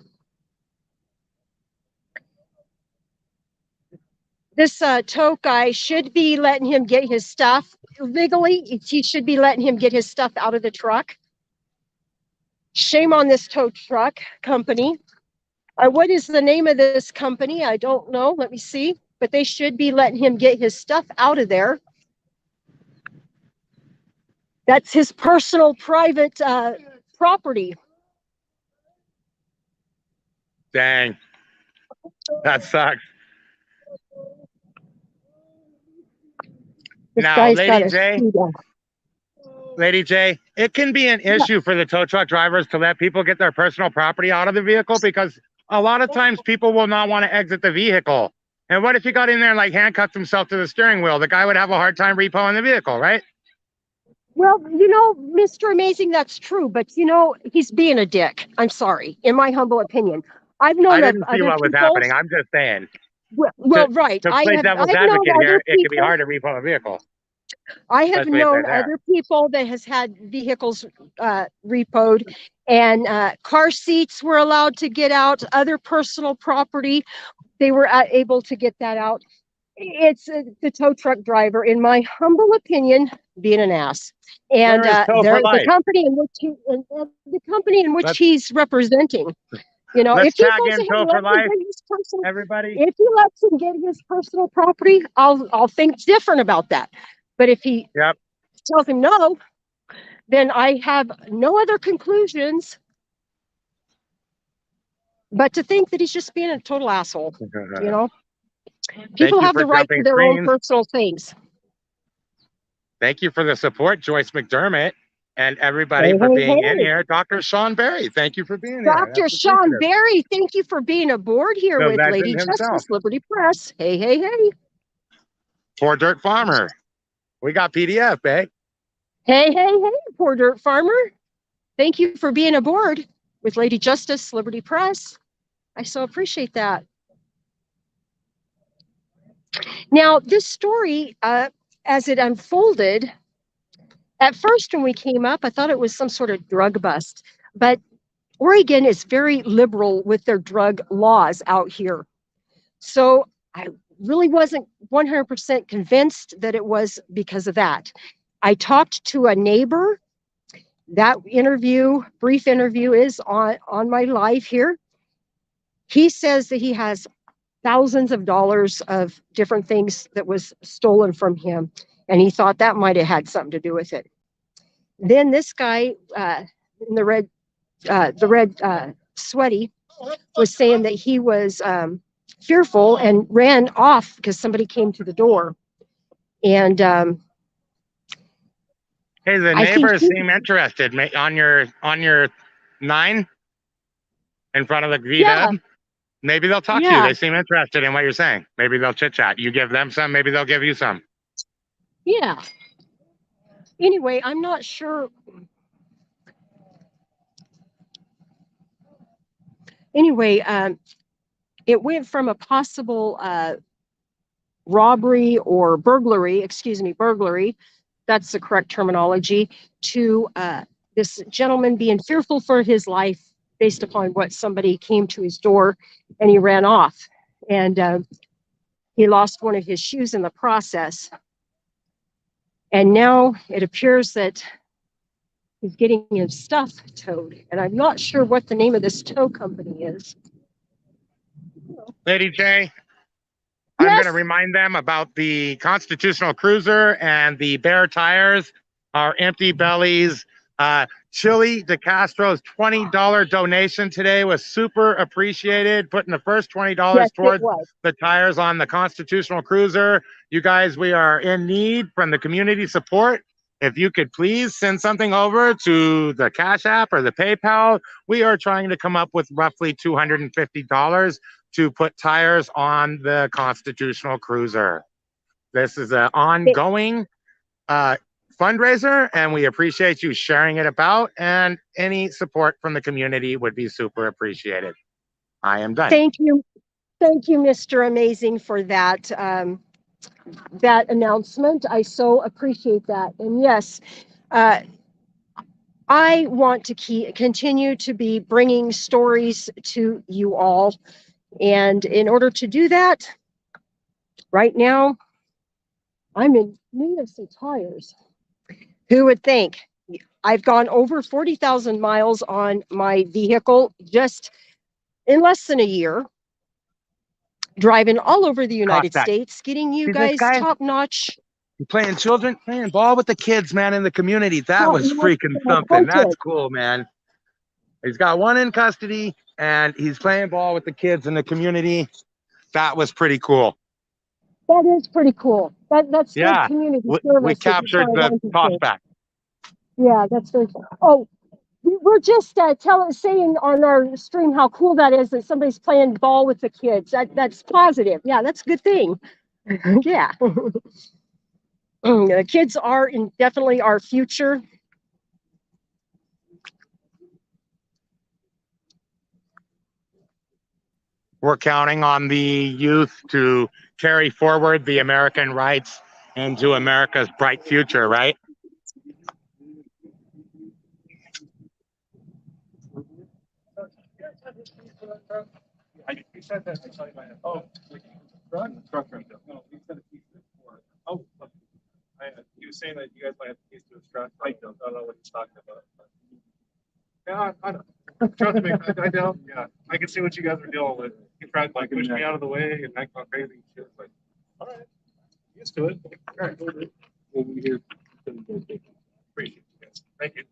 A: This tow guy should be letting him get his stuff legally. He should be letting him get his stuff out of the truck. Shame on this tow truck company. What is the name of this company? I don't know. Let me see. But they should be letting him get his stuff out of there. That's his personal, private property.
B: Dang. That sucks.
A: This
B: Now,
A: guy's
B: Lady
A: got
B: J, Lady J, it can be an issue for the tow truck drivers to let people get their personal property out of the vehicle because a lot of times people will not want to exit the vehicle. And what if he got in there and like handcuffed himself to the steering wheel? The guy would have a hard time repoing the vehicle, right?
A: Well, you know, Mr. Amazing, that's true, but you know, he's being a dick. I'm sorry, in my humble opinion. I've
B: I
A: known of
B: didn't see
A: other
B: what was
A: people.
B: happening. I'm just saying.
A: Well, right.
B: To play devil's
A: I've known
B: advocate
A: other
B: here, it can be
A: people.
B: hard to repo a vehicle.
A: I have
B: Especially if they're
A: known
B: there.
A: other people that has had vehicles repoed, and car seats were allowed to get out. Other personal property, they were able to get that out. It's the tow truck driver, in my humble opinion, being an ass. And
B: Where is Tow for
A: the
B: Life?
A: company in which the company in which
B: Let's
A: he's representing. You know,
B: let's
A: if he
B: tag
A: goes
B: in
A: ahead
B: Tow
A: and
B: for
A: lets him
B: Life,
A: get his personal,
B: everybody.
A: if he lets him get his personal property, I'll think different about that. But if he
B: Yep.
A: tells him no, then I have no other conclusions but to think that he's just being a total asshole. You know,
B: Thank
A: people
B: you
A: have
B: for
A: the right to
B: jumping
A: their own
B: screens.
A: personal things.
B: Thank you for the support, Joyce McDermott, and everybody
A: Hey,
B: for
A: hey,
B: being in
A: hey.
B: here. Dr. Sean Berry, thank you for being here.
A: Dr.
B: That's
A: Sean
B: appreciative.
A: Berry, thank you for being aboard here
B: The
A: with Lady
B: legend himself.
A: Justice Liberty Press. Hey, hey, hey.
B: Poor Dirt Farmer. We got PDF, eh?
A: Hey, hey, hey, poor dirt farmer. Thank you for being aboard with Lady Justice Liberty Press. I so appreciate that. Now, this story, as it unfolded, at first when we came up, I thought it was some sort of drug bust, but Oregon is very liberal with their drug laws out here. So I really wasn't 100% convinced that it was because of that. I talked to a neighbor. That interview, brief interview, is on my live here. He says that he has thousands of dollars of different things that was stolen from him, and he thought that might have had something to do with it. Then this guy in the red sweaty was saying that he was fearful and ran off because somebody came to the door. And
B: Hey, the
A: I think
B: neighbors seem interested on your 9 in front of the
A: yeah,
B: V-Dub. Maybe they'll talk to you.
A: yeah,
B: They seem interested in what you're saying. Maybe they'll chit chat. You give them some, maybe they'll give you some.
A: yeah. Anyway, I'm not sure. Anyway, it went from a possible robbery or burglary, excuse me, burglary, that's the correct terminology, to this gentleman being fearful for his life based upon what somebody came to his door and he ran off. And he lost one of his shoes in the process. And now it appears that he's getting his stuff towed. And I'm not sure what the name of this tow company is.
B: Lady J, I'm going to
A: Yes,
B: remind them about the Constitutional Cruiser and the Bear tires, our empty bellies. Chili DeCastro's $20 donation today was super appreciated, putting the first $20
A: yes, it
B: towards
A: was.
B: the tires on the Constitutional Cruiser. You guys, we are in need from the community support. If you could please send something over to the Cash App or the PayPal, we are trying to come up with roughly $250 to put tires on the Constitutional Cruiser. This is an ongoing fundraiser, and we appreciate you sharing it about, and any support from the community would be super appreciated. I am done.
A: Thank you. Thank you, Mr. Amazing, for that that announcement. I so appreciate that. And yes, I want to continue to be bringing stories to you all. And in order to do that, right now, I'm in need of some tires. Who would think? I've gone over 40,000 miles on my vehicle just in less than a year, driving all over the
B: Cost
A: United
B: that.
A: States, getting you
B: See this
A: guys
B: guy?
A: top notch.
B: You playing children, playing ball with the kids, man, in the community. That was freaking something. That's cool, man. He's got one in custody, and he's playing ball with the kids in the community. That was pretty cool.
A: That is pretty cool. That's good
B: Yeah,
A: community
B: we
A: service. If you
B: captured
A: try
B: the
A: one to
B: toss
A: say.
B: back.
A: Yeah, that's very cool. Oh, we're just saying on our stream how cool that is that somebody's playing ball with the kids. That's positive. Yeah, that's a good thing. Yeah. The kids are definitely our future.
B: We're counting on the youth to carry forward the American rights into America's bright future, right?
C: You said that. Oh, run. Truck right there. No, he said
F: saying that you guys might have to use to extract. I don't know what he's talking about. Yeah, I don't. Trust me, I don't. Yeah, I can see what you guys are dealing with. You tried to like push me out of the way and act all crazy and shit. Like, all right, used to it. All right, we'll be here. Appreciate you guys. Thank you.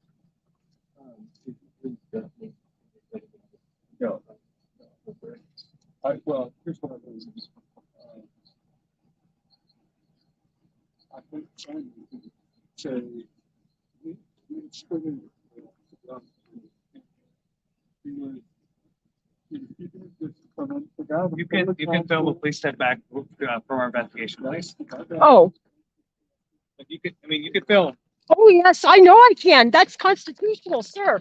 C: No. Well, here's what it is. I think say
E: You can film a police step back from our investigation, please.
A: Oh,
E: If you could, I mean, you could film.
A: oh, yes, I know I can. That's constitutional, sir.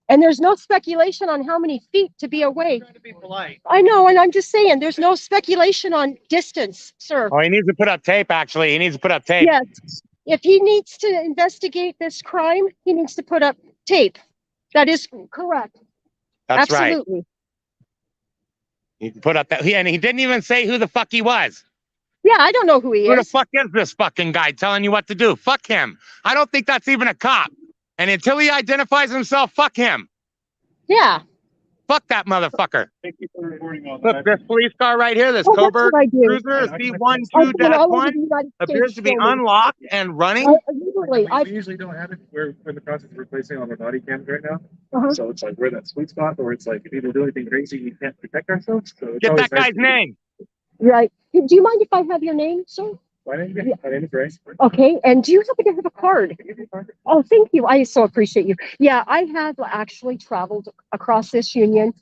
A: And there's no speculation on how many feet to be away.
E: Trying to be polite.
A: I know, and I'm just saying, there's no speculation on distance, sir.
B: Oh, he needs to put up tape, actually. He needs to put up tape.
A: Yes, if he needs to investigate this crime, he needs to put up tape. That is correct.
B: That's right.
A: Absolutely.
B: He put up that. And he didn't even say who the fuck he was.
A: Yeah, I don't know who he
B: Who the
A: is.
B: fuck is this fucking guy telling you what to do? Fuck him. I don't think that's even a cop. And until he identifies himself, fuck him.
A: Yeah.
B: Fuck that motherfucker.
F: Thank you for reporting all
B: Look,
F: that.
B: this police car right here, this
A: Well, that's
B: Coburg
A: what I do.
B: Cruiser,
A: I've been
B: C12-1,
A: all over the United
B: appears
A: States
B: to be
A: filming.
B: unlocked and running.
A: Literally,
F: We usually don't have it. We're in the process of replacing all our body cams right now.
A: Uh-huh.
F: So it's like we're that sweet spot, or it's like if people do anything crazy, we can't protect ourselves. So it's
B: Get
F: always
B: that
F: nice
B: guy's
F: to-
B: name.
A: Right. Do you mind if I have your name, sir?
F: My name is Ray.
A: Okay. And do you happen to have a card? Oh, thank you. I so appreciate you. Yeah, I have actually traveled across this union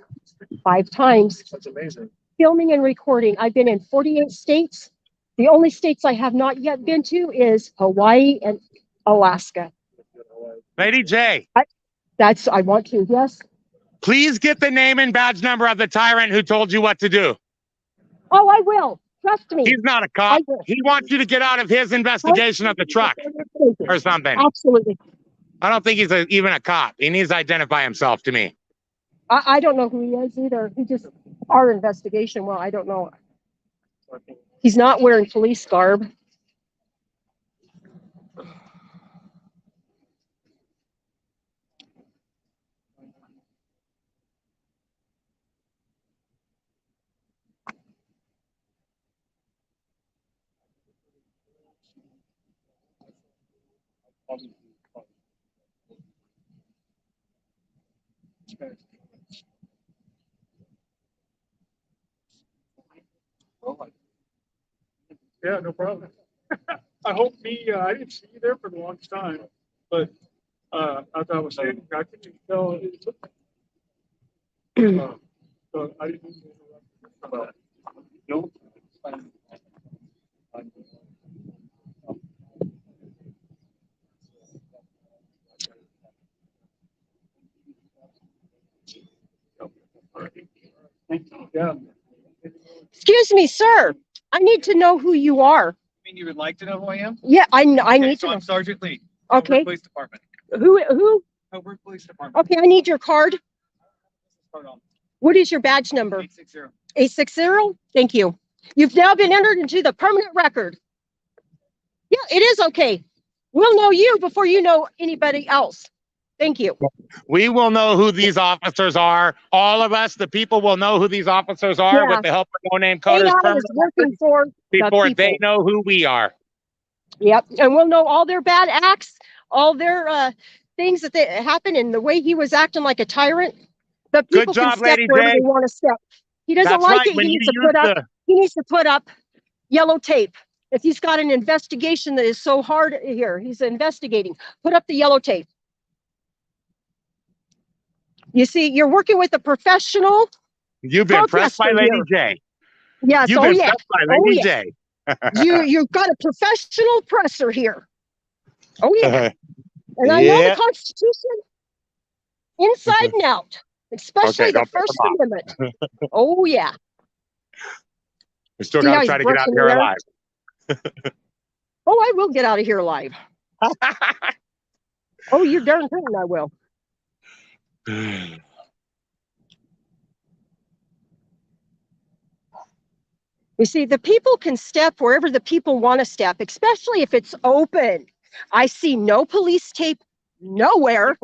A: 5 times,
F: That's amazing.
A: filming and recording. I've been in 48 states. The only states I have not yet been to is Hawaii and Alaska.
B: Lady J,
A: I want to, yes.
B: please get the name and badge number of the tyrant who told you what to do.
A: Oh, I will. Trust me.
B: He's not a
A: I
B: cop.
A: will.
B: He wants you to get out of his investigation of the truck or something.
A: Absolutely.
B: I don't think he's even a cop. He needs to identify himself to me.
A: I don't know who he is either. He just, our investigation, well, I don't know. He's not wearing police garb.
F: Yeah, no problem. I hope I didn't see you there for the longest time, but as I was saying, I could tell. So I didn't. No. Yeah.
A: Excuse me, sir. I need to know who you are.
E: I mean, you would like to know who I am?
A: Yeah, I
E: Okay,
A: need
E: so
A: to
E: I'm
A: know.
E: Sergeant Lee.
A: Okay.
E: Coburg Police Department.
A: Who?
E: Coburg Police Department.
A: Okay, I need your card.
E: Hold on.
A: What is your badge number?
E: 860.
A: 860? Thank you. You've now been entered into the permanent record. Yeah, it is okay. We'll know you before you know anybody else. Thank you.
B: We will know who these officers are. All of us, the people, will know who these officers are
A: Yeah.
B: with the help of no-name coders
A: AI
B: permanent
A: is working for
B: before
A: the
B: they
A: people.
B: know who we are.
A: Yep, and we'll know all their bad acts, all their things that they happen, and the way he was acting like a tyrant. The people
B: Good job,
A: can step
B: Lady
A: wherever
B: J.
A: they want to step. He doesn't
B: That's
A: like
B: right.
A: it.
B: When
A: He
B: you
A: needs to
B: use
A: put up.
B: the
A: He needs to put up yellow tape. If he's got an investigation that is so hard here, he's investigating. Put up the yellow tape. You see, you're working with a professional.
B: You've been pressed by
A: protester
B: Lady
A: here.
B: J.
A: Yes.
B: You've
A: Oh
B: been
A: yeah.
B: pressed by
A: Oh
B: Lady
A: yeah.
B: J.
A: You've got a professional presser here. Oh yeah. And I know
B: Yeah.
A: the Constitution inside and out, especially
B: Okay,
A: the
B: don't piss
A: First
B: them off.
A: Amendment. Oh yeah.
B: We still
A: See
B: got
A: how
B: to
A: he's
B: try to get out
A: brushing
B: here
A: the air?
B: alive.
A: Oh, I will get out of here alive. Oh, you're darn certain I will. You see, the people can step wherever the people want to step, especially if it's open. I see no police tape nowhere.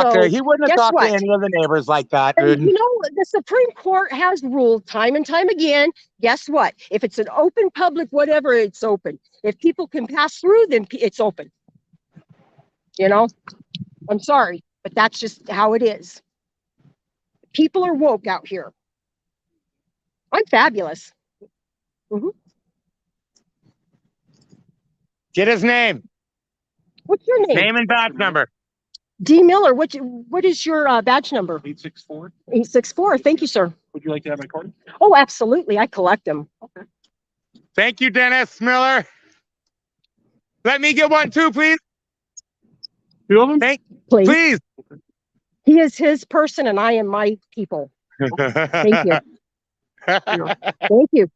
A: So
B: He wouldn't have
A: guess
B: talked to
A: what?
B: any of the neighbors like that,
A: And
B: dude.
A: you know, the Supreme Court has ruled time and time again. Guess what? If it's an open public, whatever, it's open. If people can pass through, then it's open. You know, I'm sorry, but that's just how it is. People are woke out here. I'm fabulous.
B: Get his name.
A: What's your name?
B: Name and badge number.
A: D. Miller. What is your badge number?
F: 864.
A: 864. Thank you, sir.
F: Would you like to have my card?
A: Oh, absolutely. I collect them.
B: Thank you, Dennis Miller. Let me get one too, please.
F: Two of them?
A: Please.
B: Please.
A: He is his person and I am my people. Thank you. Thank you.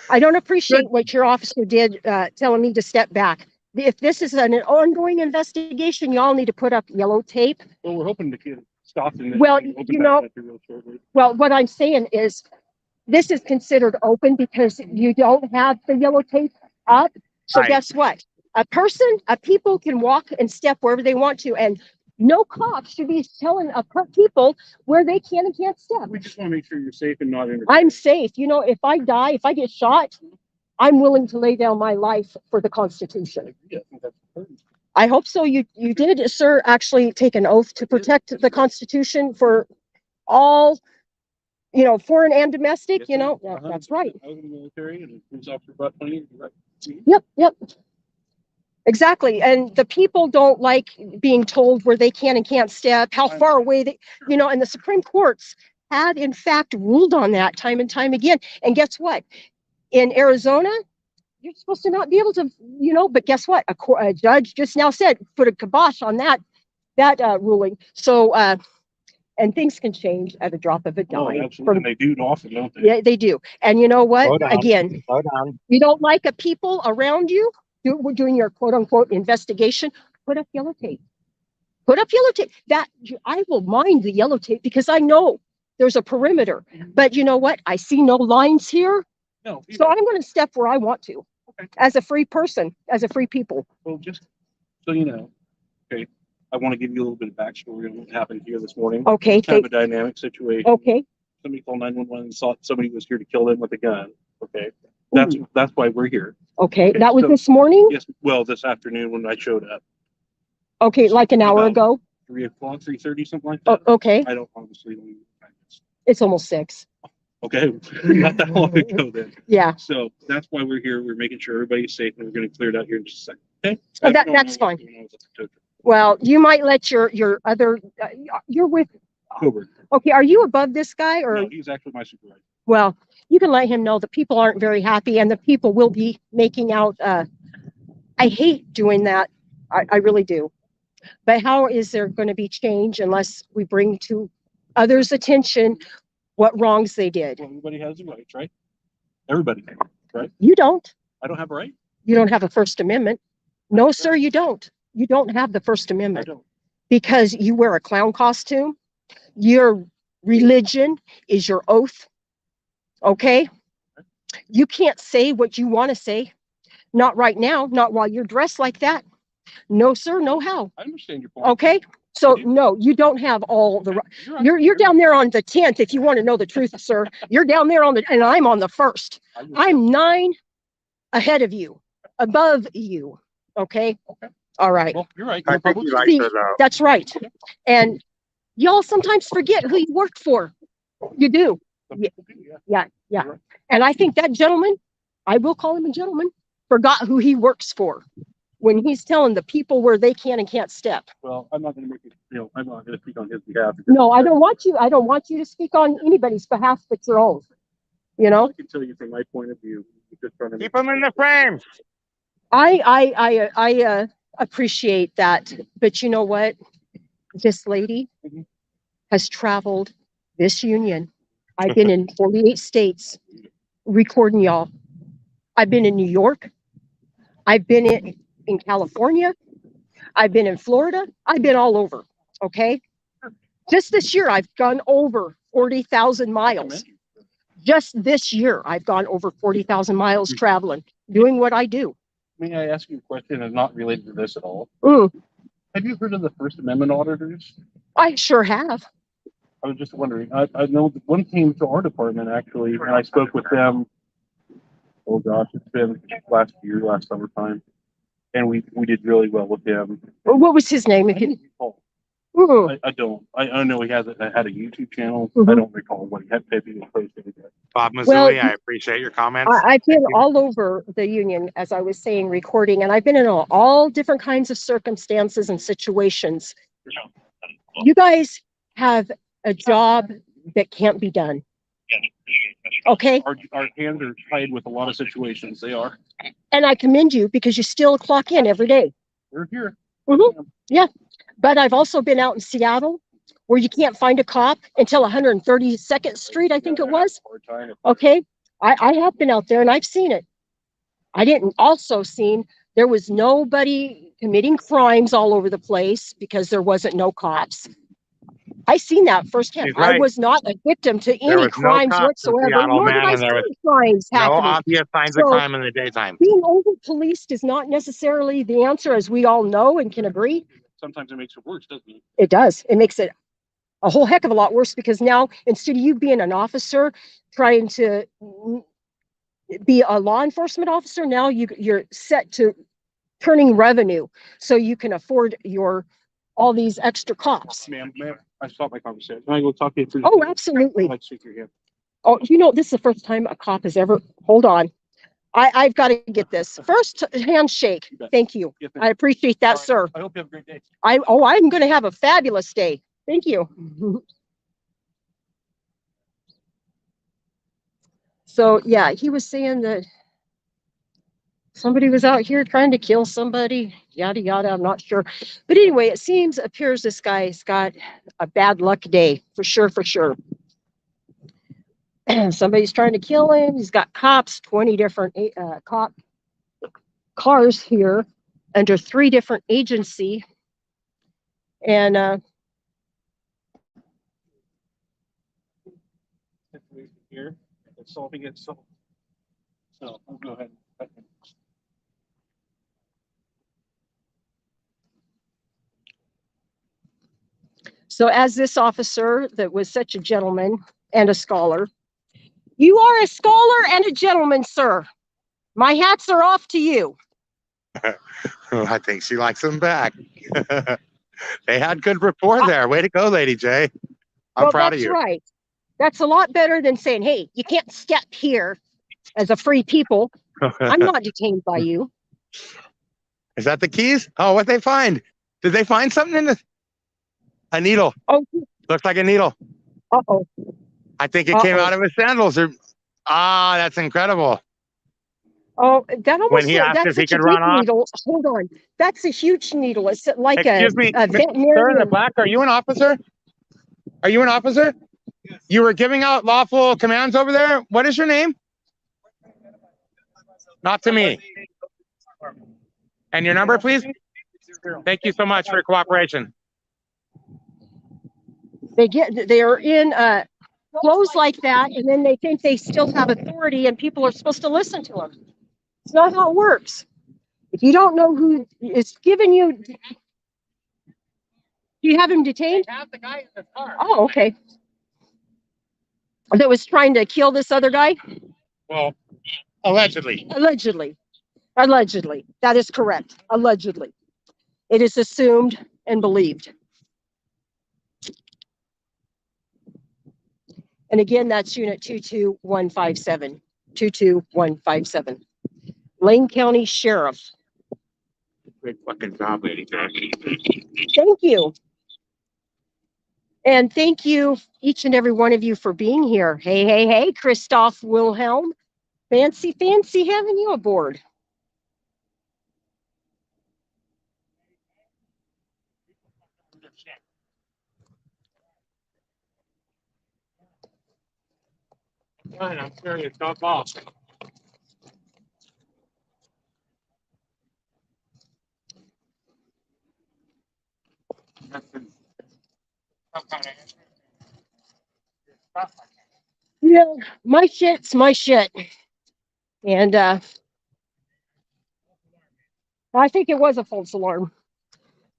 A: I don't appreciate what your officer did telling me to step back. If this is an ongoing investigation, y'all need to put up yellow tape.
F: Well, we're hoping to get stopped in
A: Well,
F: open
A: you
F: back
A: know-
F: country real shortly.
A: Well, what I'm saying is this is considered open because you don't have the yellow tape up. So
B: Right.
A: guess what? A people can walk and step wherever they want to, and no cop should be telling people where they can and can't step.
F: We just want to make sure you're safe and not interfering.
A: I'm safe. You know, if I die, if I get shot, I'm willing to lay down my life for the Constitution.
F: Yeah, I think that's important.
A: I hope so. You did, sir, actually take an oath to protect the Constitution for all, you know, foreign and domestic,
F: Yes,
A: you know.
F: ma'am.
A: Yeah, that's right.
F: I was in the military and police officer about 20 years. You're right.
A: Yep. Exactly. And the people don't like being told where they can and can't step, how far away they, you know, and the Supreme Courts had in fact ruled on that time and time again. And guess what? In Arizona, you're supposed to not be able to, you know, but guess what? A judge just now said, put a kibosh on that ruling. So, and things can change at a drop of a
F: Oh,
A: dime.
F: absolutely. And they do often, don't they?
A: Yeah, they do. And you know what?
B: Slow down.
A: Again,
B: Slow down.
A: you don't like a people around you. We're doing your quote unquote investigation. Put up yellow tape. Put up yellow tape. I will mind the yellow tape because I know there's a perimeter. But you know what? I see no lines here.
F: No.
A: So I'm going to step where I want to.
F: Okay.
A: As a free person, as a free people.
F: Well, just so you know, okay, I want to give you a little bit of backstory on what happened here this morning.
A: Okay.
F: It's kind of a dynamic situation.
A: Okay.
F: Somebody called 911 and thought somebody was here to kill them with a gun. Okay. That's why we're here.
A: Okay.
F: Okay,
A: That was
F: so-
A: this morning?
F: Yes, well, this afternoon when I showed up.
A: Okay, like an hour
F: About
A: ago?
F: 3:00, 3:30, something like
A: Oh,
F: that.
A: okay.
F: I don't honestly know.
A: It's almost 6.
F: Okay, not that long ago then.
A: Yeah.
F: So that's why we're here. We're making sure everybody's safe and we're going to clear it out here in just a second. Okay.
A: Oh,
F: I don't know
A: that's
F: what's
A: fine.
F: going on with the token.
A: Well, you might let your other, you're with,
F: Coburn.
A: okay, are you above this guy or?
F: No, he's actually my supervisor.
A: Well, you can let him know the people aren't very happy and the people will be making out. I hate doing that. I really do. But how is there going to be change unless we bring to others' attention what wrongs they did?
F: Well, everybody has the rights, right? Everybody, right?
A: You don't.
F: I don't have a right.
A: You don't have a First Amendment. No, sir, you don't. You don't have the First
F: I
A: Amendment
F: don't.
A: because you wear a clown costume. Your religion is your oath. Okay? You can't say what you want to say. Not right now, not while you're dressed like that. No, sir, no how.
F: I understand your point.
A: Okay? So
F: I do.
A: no, you don't have all the
F: Okay, right.
A: you're down there on the 10th if you want to know the truth, sir. You're down there on the and I'm on the 1st.
F: I just-
A: I'm 9 ahead of you, above you. Okay?
F: Okay.
A: All right.
F: Well, you're right.
B: I
F: You're a
B: think
F: public
B: he likes
A: See,
B: her though.
A: That's right. And y'all sometimes forget who you work for. You do.
F: Some people do, yeah.
A: Yeah. And I think that gentleman, I will call him a gentleman, forgot who he works for when he's telling the people where they can and can't step.
F: Well, I'm not going to make it, I'm not going to speak on his behalf.
A: No, I don't want you to speak on anybody's behalf but your own. You know,
F: I can tell you from my point of view. You're just trying to
B: Keep him in the frame.
A: I appreciate that. But you know what? This lady
F: Mhm.
A: has traveled this union. I've been in 48 states recording y'all. I've been in New York. I've been in California. I've been in Florida. I've been all over. Okay. Just this year, I've gone over 40,000 miles. Just this year, I've gone over 40,000 miles traveling, doing what I do.
G: May I ask you a question and not related to this at all?
A: Mm,
G: Have you heard of the First Amendment auditors?
A: I sure have.
G: I was just wondering. I know one came to our department actually, and I spoke with them. Oh gosh, it's been last year, last summertime, and we did really well with him.
A: What was his name?
G: I
A: If you,
G: don't recall.
A: mm,
G: I don't. I know he has had a YouTube channel. I
A: Mhm.
G: don't recall what he had posted.
B: Bob
A: Well,
B: Mazzulli, I appreciate your comments.
A: I've been
B: Thank you.
A: all over the union, as I was saying, recording, and I've been in all different kinds of circumstances and situations. You guys have a job that can't be done. Okay.
G: Our hands are tied with a lot of situations. They are.
A: And I commend you because you still clock in every day.
G: We're here.
A: Mhm. Yeah. But I've also been out in Seattle where you can't find a cop until 132nd Street, I think it was. Okay. I have been out there and I've seen it. I didn't also seen there was nobody committing crimes all over the place because there wasn't no cops. I seen that firsthand.
B: He's right.
A: I was not a victim to
B: There
A: any
B: was no
A: crimes
B: cops in
A: whatsoever,
B: Seattle,
A: nor did
B: man,
A: I
B: and there
A: see
B: was
A: any crimes
B: no
A: happening.
B: obvious signs of
A: So
B: crime in the daytime.
A: being over-policed is not necessarily the answer, as we all know and can agree.
G: Sometimes it makes it worse, doesn't it?
A: It does. It makes it a whole heck of a lot worse because now instead of you being an officer trying to be a law enforcement officer, now you're set to turning revenue so you can afford your all these extra cops.
G: Ma'am, I stopped my conversation. Can I go talk to you through?
A: Oh, absolutely.
G: I'd like to shake your hand.
A: Oh, this is the first time a cop has ever, hold on. I've got to get this. First handshake.
G: You bet.
A: Thank you.
G: Yes, ma'am.
A: I appreciate that,
G: All right.
A: sir.
G: I hope you have a great day.
A: I'm going to have a fabulous day. Thank you. So yeah, he was saying that somebody was out here trying to kill somebody, yada, yada. I'm not sure. But anyway, appears this guy's got a bad luck day for sure, for sure. Somebody's trying to kill him. He's got cops, 20 different cop cars here under 3 different agency. And
G: Situation here, it's solving it. So I'll go ahead.
A: so as this officer that was such a gentleman and a scholar, you are a scholar and a gentleman, sir. My hats are off to you.
B: I think she likes him back. They had good rapport there. Way to go, Lady J. I'm
A: Well,
B: proud of
A: that's
B: you.
A: right. That's a lot better than saying, hey, you can't step here as a free people. I'm not detained by you.
B: Is that the keys? Oh, what they find? Did they find something in a needle?
A: Oh,
B: Looks like a needle.
A: uh-oh.
B: I think it came
A: Uh-oh.
B: out of his sandals. That's incredible.
A: Oh, that almost,
B: When he asked
A: that's
B: if he
A: such a
B: could
A: big
B: run off.
A: needle. Hold on. That's a huge needle. It's like
B: Excuse me,
A: a
B: sir in the
A: veterinarian.
B: black, are you an officer? Are you an officer? Yes. You were giving out lawful commands over there? What is your name? Not to me. And your number, please? Thank you so much for your cooperation.
A: They are in clothes like that, and then they think they still have authority and people are supposed to listen to them. It's not how it works. If you don't know who is giving you, do you have him detained?
F: Have the guy in the car.
A: Oh, okay. That was trying to kill this other guy?
B: Well, allegedly.
A: Allegedly. Allegedly. That is correct. Allegedly. It is assumed and believed. And again, that's unit 22157. 22157. Lane County Sheriff.
B: Great fucking job, Lady J.
A: Thank you. And thank you, each and every one of you, for being here. Hey, hey, hey, Christoph Wilhelm. Fancy having you aboard.
F: Fine, I'm serious. Don't fall.
A: Yeah, my shit's my shit. And I think it was a false alarm.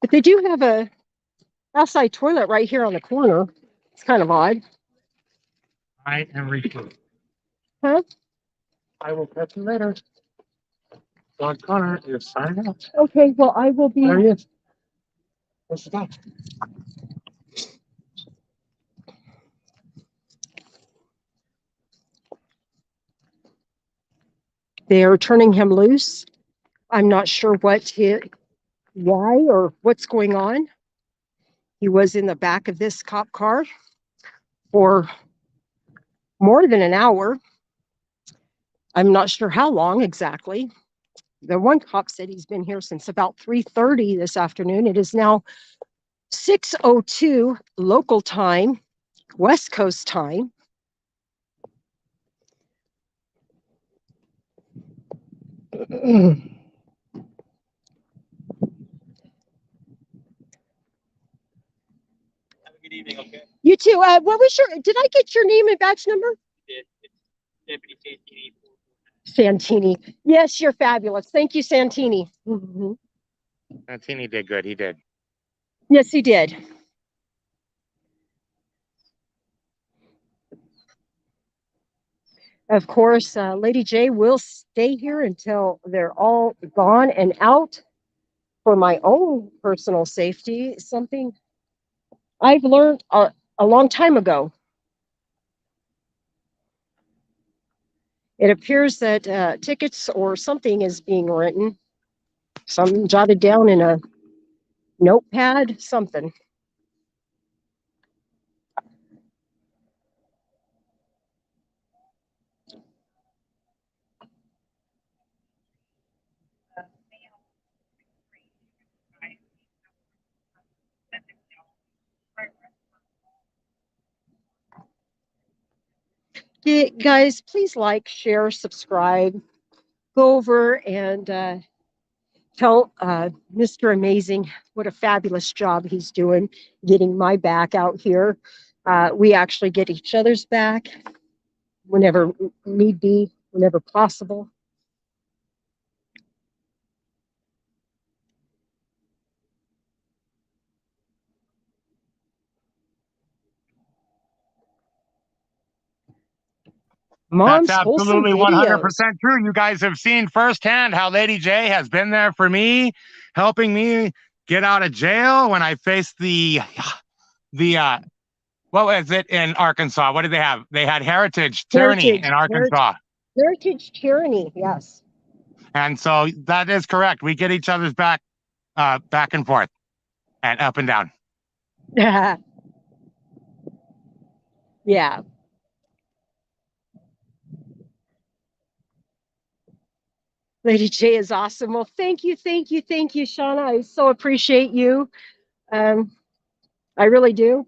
A: But they do have a outside toilet right here on the corner. It's kind of odd.
B: I am recruiting.
A: Huh?
B: I will catch you later. John Connor is signing out.
A: Okay, well, I will be.
B: There he is. What's the guy?
A: They are turning him loose. I'm not sure why or what's going on. He was in the back of this cop car for more than an hour. I'm not sure how long exactly. The one cop said he's been here since about 3:30 this afternoon. It is now 6:02 local time, West Coast time.
D: Have a good evening, okay?
A: You too. What was did I get your name and badge number?
D: It's Deputy Santini.
A: Santini. Yes, you're fabulous. Thank you, Santini. Mhm.
B: Santini did good. He did.
A: Yes, he did. Of course, Lady J will stay here until they're all gone and out for my own personal safety. Something I've learned a long time ago. It appears that tickets or something is being written, some jotted down in a notepad, something. Yeah, guys, please like, share, subscribe, go over and tell Mr. Amazing what a fabulous job he's doing getting my back out here. We actually get each other's back whenever need be, whenever possible.
B: That's
A: Mom's wholesome
B: absolutely
A: videos.
B: 100% true. You guys have seen firsthand how Lady J has been there for me, helping me get out of jail when I faced the what was it in Arkansas? What did they have? They had heritage tyranny in Arkansas.
A: Heritage tyranny, yes.
B: And so that is correct. We get each other's back back and forth and up and down.
A: Yeah. Lady J is awesome. Well, thank you, Shauna. I so appreciate you. Um, I really do.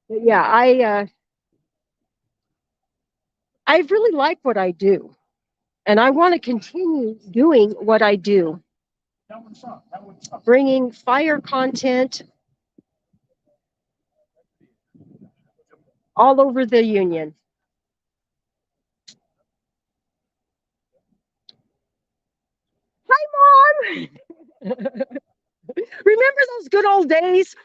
A: But yeah, I really like what I do, and I want to continue doing what I do, bringing fire content all over the union. Hi, Mom. Remember those good old days?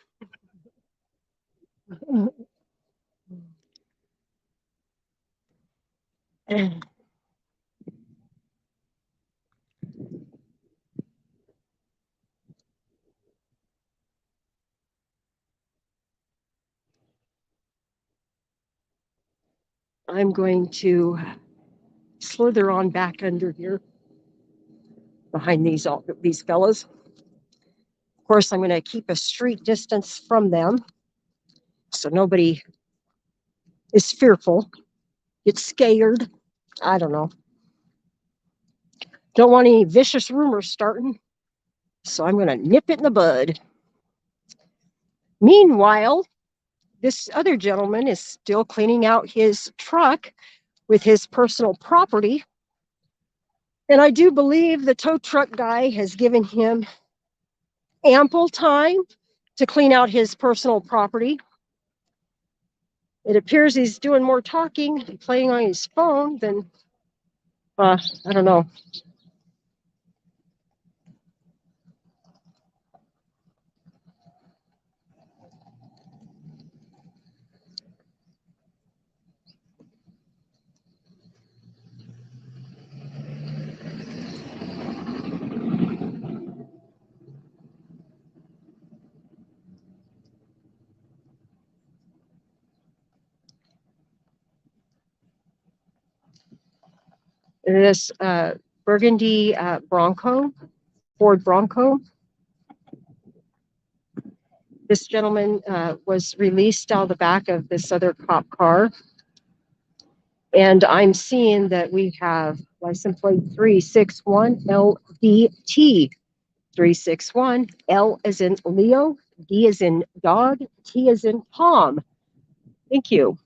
A: I'm going to slither on back under here behind these fellas. Of course, I'm going to keep a street distance from them so nobody is fearful, gets scared. I don't know. Don't want any vicious rumors starting, so I'm going to nip it in the bud. Meanwhile, this other gentleman is still cleaning out his truck with his personal property. And I do believe the tow truck guy has given him ample time to clean out his personal property. it appears he's doing more talking, playing on his phone than, I don't know. This burgundy Bronco, Ford Bronco. This gentleman was released out of the back of this other cop car. And I'm seeing that we have license plate 361 LDT. 361, L as in Leo, D as in dog, T as in Tom. Thank you.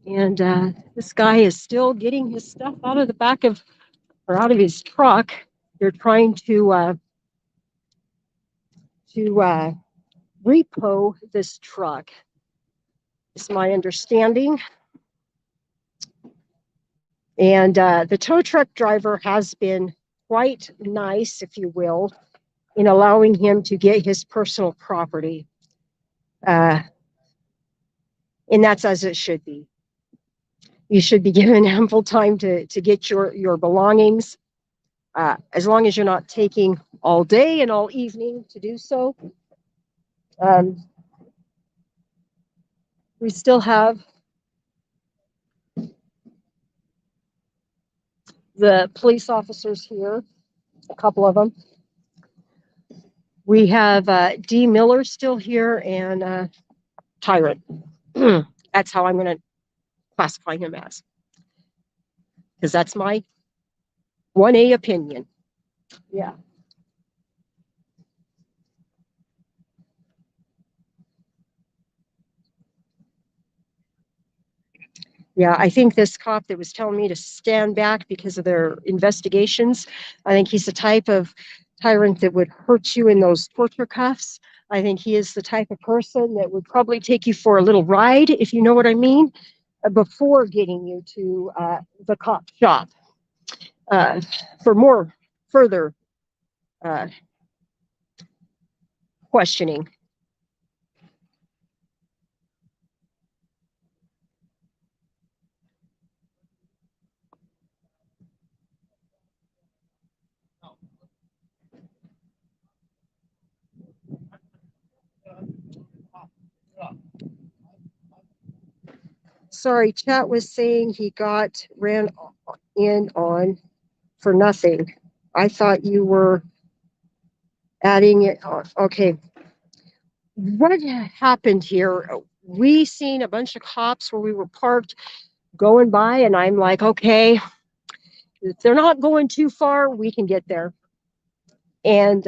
A: And this guy is still getting his stuff out of the back of, or out of his truck. They're trying to repo this truck. Is my understanding. And the tow truck driver has been quite nice, if you will, in allowing him to get his personal property. And that's as it should be. You should be given ample time to get your belongings, as long as you're not taking all day and all evening to do so. We still have the police officers here, a couple of them. We have D. Miller still here and Tyrant. That's how I'm going to classify him as, because that's my 1A opinion. Yeah. Yeah, I think this cop that was telling me to stand back because of their investigations, I think he's the type of tyrant that would hurt you in those torture cuffs. I think he is the type of person that would probably take you for a little ride, if you know what I mean, before getting you to the cop shop for more further questioning. Sorry, chat was saying he got ran in on for nothing. I thought you were adding it on. Okay. What happened here? We seen a bunch of cops where we were parked going by, and I'm like, okay, if they're not going too far, we can get there. And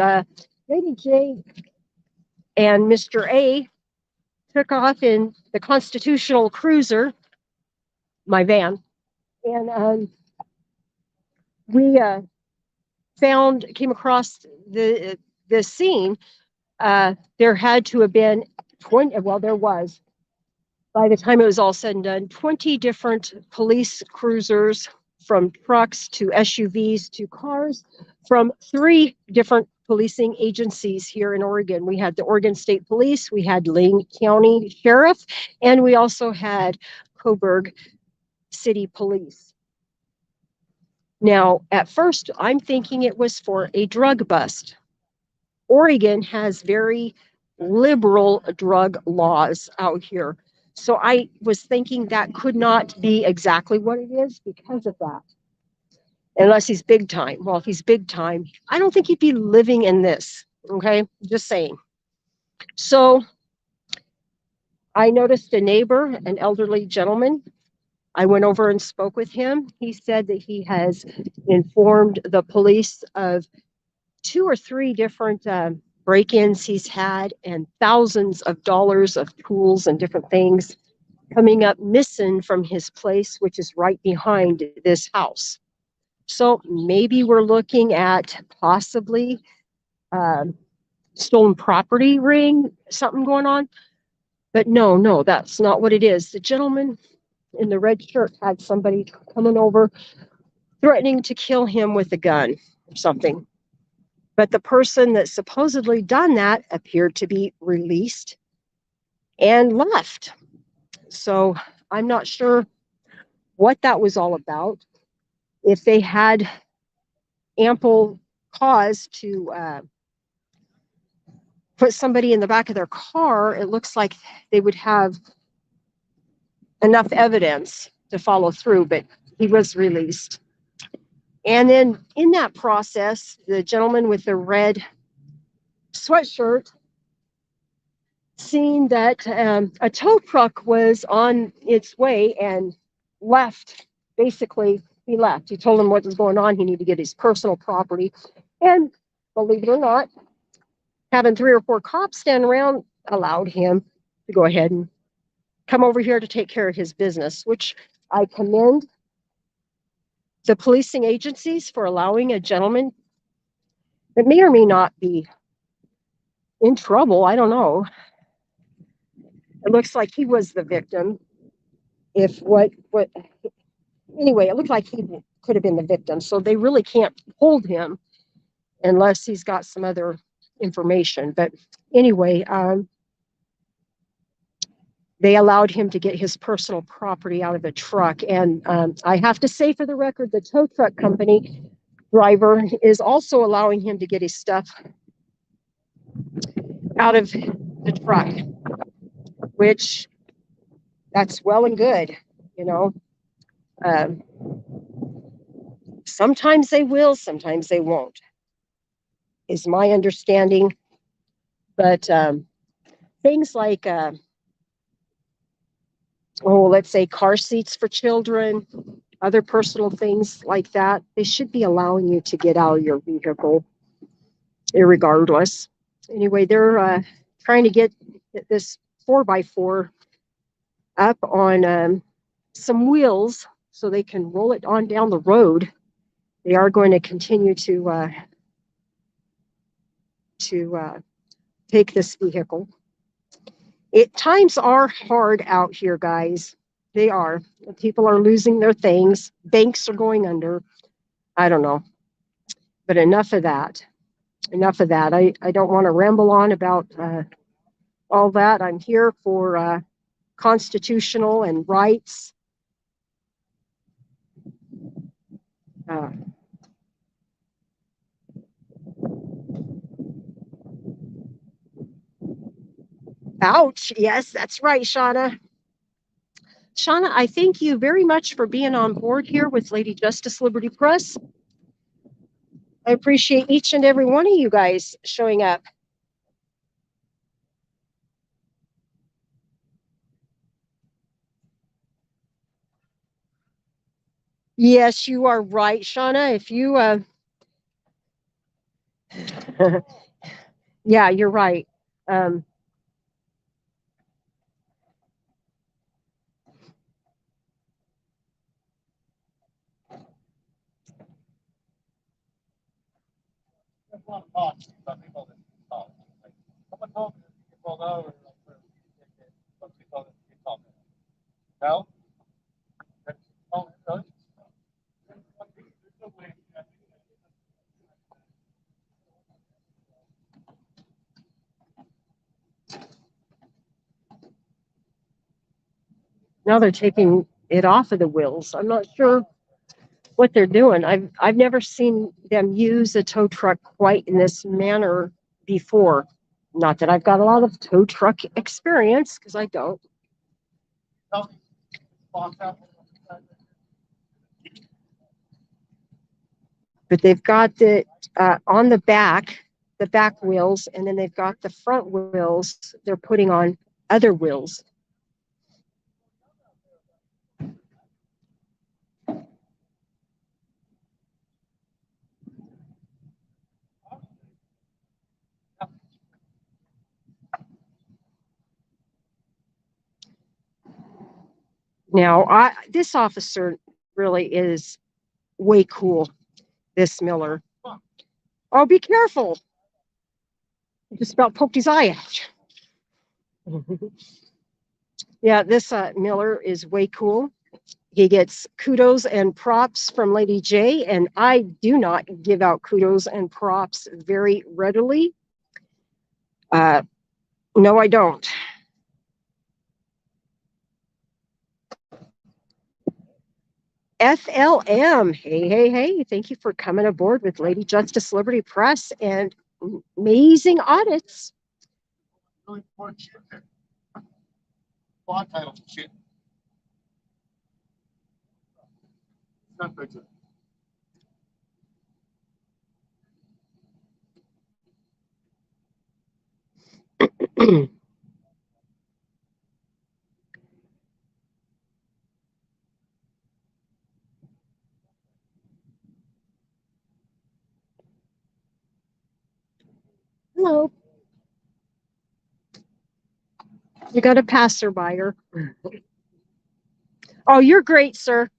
A: Lady J and Mr. A took off in the Constitutional Cruiser, my van, and we came across the scene. There had to have been 20, well, there was, by the time it was all said and done, 20 different police cruisers, from trucks to SUVs to cars, from 3 different policing agencies here in Oregon. We had the Oregon State Police, we had Lane County Sheriff, and we also had Coburg City Police. Now, at first, I'm thinking it was for a drug bust. Oregon has very liberal drug laws out here. So I was thinking that could not be exactly what it is because of that. Unless he's big time. Well, if he's big time, I don't think he'd be living in this. Okay, just saying. So I noticed a neighbor, an elderly gentleman. I went over and spoke with him. He said that he has informed the police of 2 or 3 different break-ins he's had, and thousands of dollars of tools and different things coming up missing from his place, which is right behind this house. So maybe we're looking at possibly stolen property ring, something going on. But no, that's not what it is. The gentleman in the red shirt had somebody coming over threatening to kill him with a gun or something. But the person that supposedly done that appeared to be released and left. So I'm not sure what that was all about. If they had ample cause to put somebody in the back of their car, it looks like they would have enough evidence to follow through, but he was released. And then in that process, the gentleman with the red sweatshirt seen that a tow truck was on its way and left. Basically, he left. He told him what was going on. He needed to get his personal property. And believe it or not, having 3 or 4 cops stand around allowed him to go ahead and come over here to take care of his business, which I commend the policing agencies for allowing a gentleman that may or may not be in trouble. I don't know. It looks like he was the victim. If what anyway, it looked like he could have been the victim. So they really can't hold him unless he's got some other information. But anyway, they allowed him to get his personal property out of the truck. And I have to say, for the record, the tow truck company driver is also allowing him to get his stuff out of the truck, which that's well and good, you know. Um, Sometimes they will, sometimes they won't, is my understanding. But things like, let's say car seats for children, other personal things like that, they should be allowing you to get out of your vehicle irregardless. Anyway, they're trying to get this 4x4 up on some wheels so they can roll it on down the road. They are going to continue to take this vehicle. Times are hard out here, guys. They are. People are losing their things. Banks are going under. I don't know. But enough of that. Enough of that. I don't want to ramble on about all that. I'm here for constitutional and rights. Uh, Ouch. Yes, that's right, Shauna. Shauna, I thank you very much for being on board here with Lady Justice Liberty Press. I appreciate each and every one of you guys showing up. Yes, you are right, Shauna. If you, yeah, you're right.
F: No?
A: Now they're taking it off of the wheels. I'm not sure what they're doing. I've never seen them use a tow truck quite in this manner before. Not that I've got a lot of tow truck experience, because I don't. But they've got the on the back wheels, and then they've got the front wheels. They're putting on other wheels. Now, this officer really is way cool, this Miller. Oh, be careful. Just about poked his eye out. Yeah, this Miller is way cool. He gets kudos and props from Lady J, and I do not give out kudos and props very readily. No, I don't. FLM, hey, hey, hey, thank you for coming aboard with Lady Justice Liberty Press and amazing audits.
F: Really important shit there. Law title shit. Not very good.
A: Hello. You got a passerby. Oh, you're great, sir.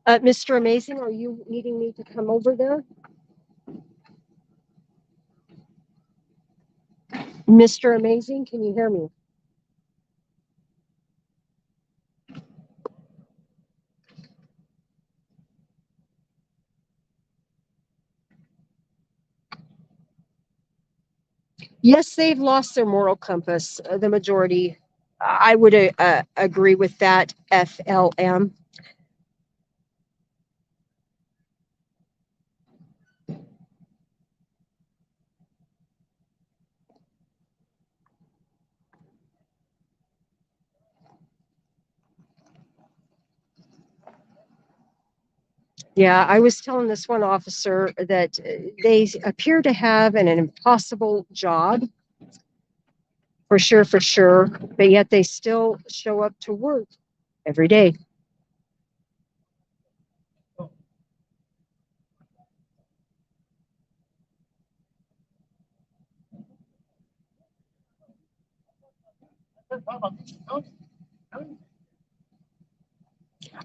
A: Mr. Amazing, are you needing me to come over there? Mr. Amazing, can you hear me? Yes, they've lost their moral compass, the majority. I would agree with that, FLM. Yeah, I was telling this one officer that they appear to have an impossible job, for sure, but yet they still show up to work every day.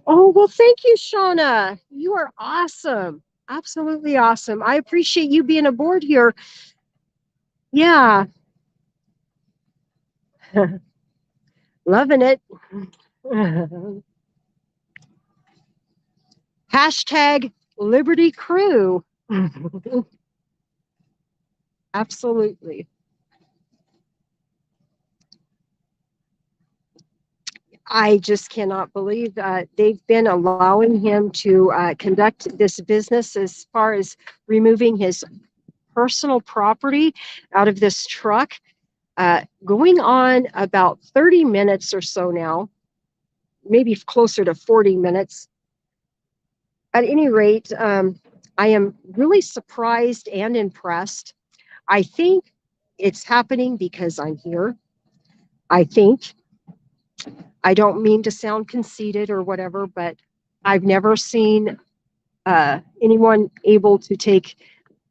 A: Oh, well, thank you, Shauna. You are awesome. Absolutely awesome. I appreciate you being aboard here. Yeah. Loving it. Hashtag Liberty Crew. Absolutely. I just cannot believe that they've been allowing him to conduct this business as far as removing his personal property out of this truck. Going on about 30 minutes or so now, maybe closer to 40 minutes. At any rate, I am really surprised and impressed. I think it's happening because I'm here. I think. I don't mean to sound conceited or whatever, but I've never seen anyone able to take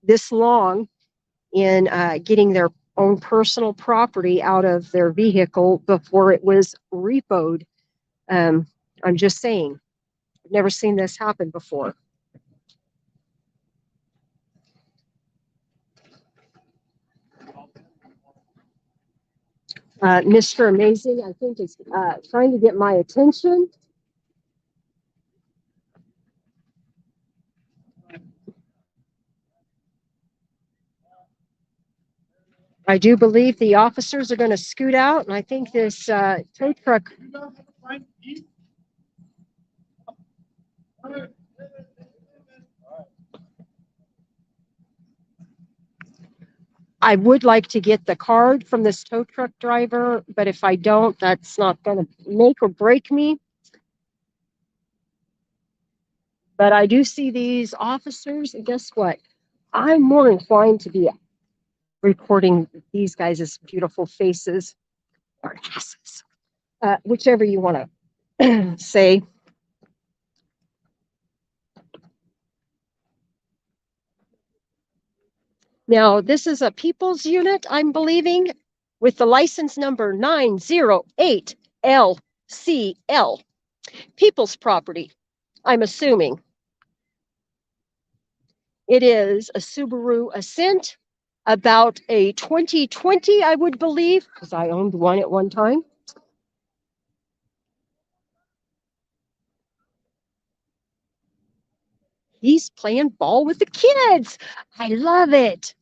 A: this long in getting their own personal property out of their vehicle before it was repoed. I'm just saying, I've never seen this happen before. Mr. Amazing, I think, is trying to get my attention. I do believe the officers are going to scoot out, and I think this tow truck. I would like to get the card from this tow truck driver, but if I don't, that's not going to make or break me. But I do see these officers, and guess what? I'm more inclined to be recording these guys' beautiful faces or asses, whichever you want to say. Now, this is a people's unit, I'm believing, with the license number 908LCL. People's property, I'm assuming. It is a Subaru Ascent, about a 2020, I would believe, because I owned one at one time. He's playing ball with the kids. I love it.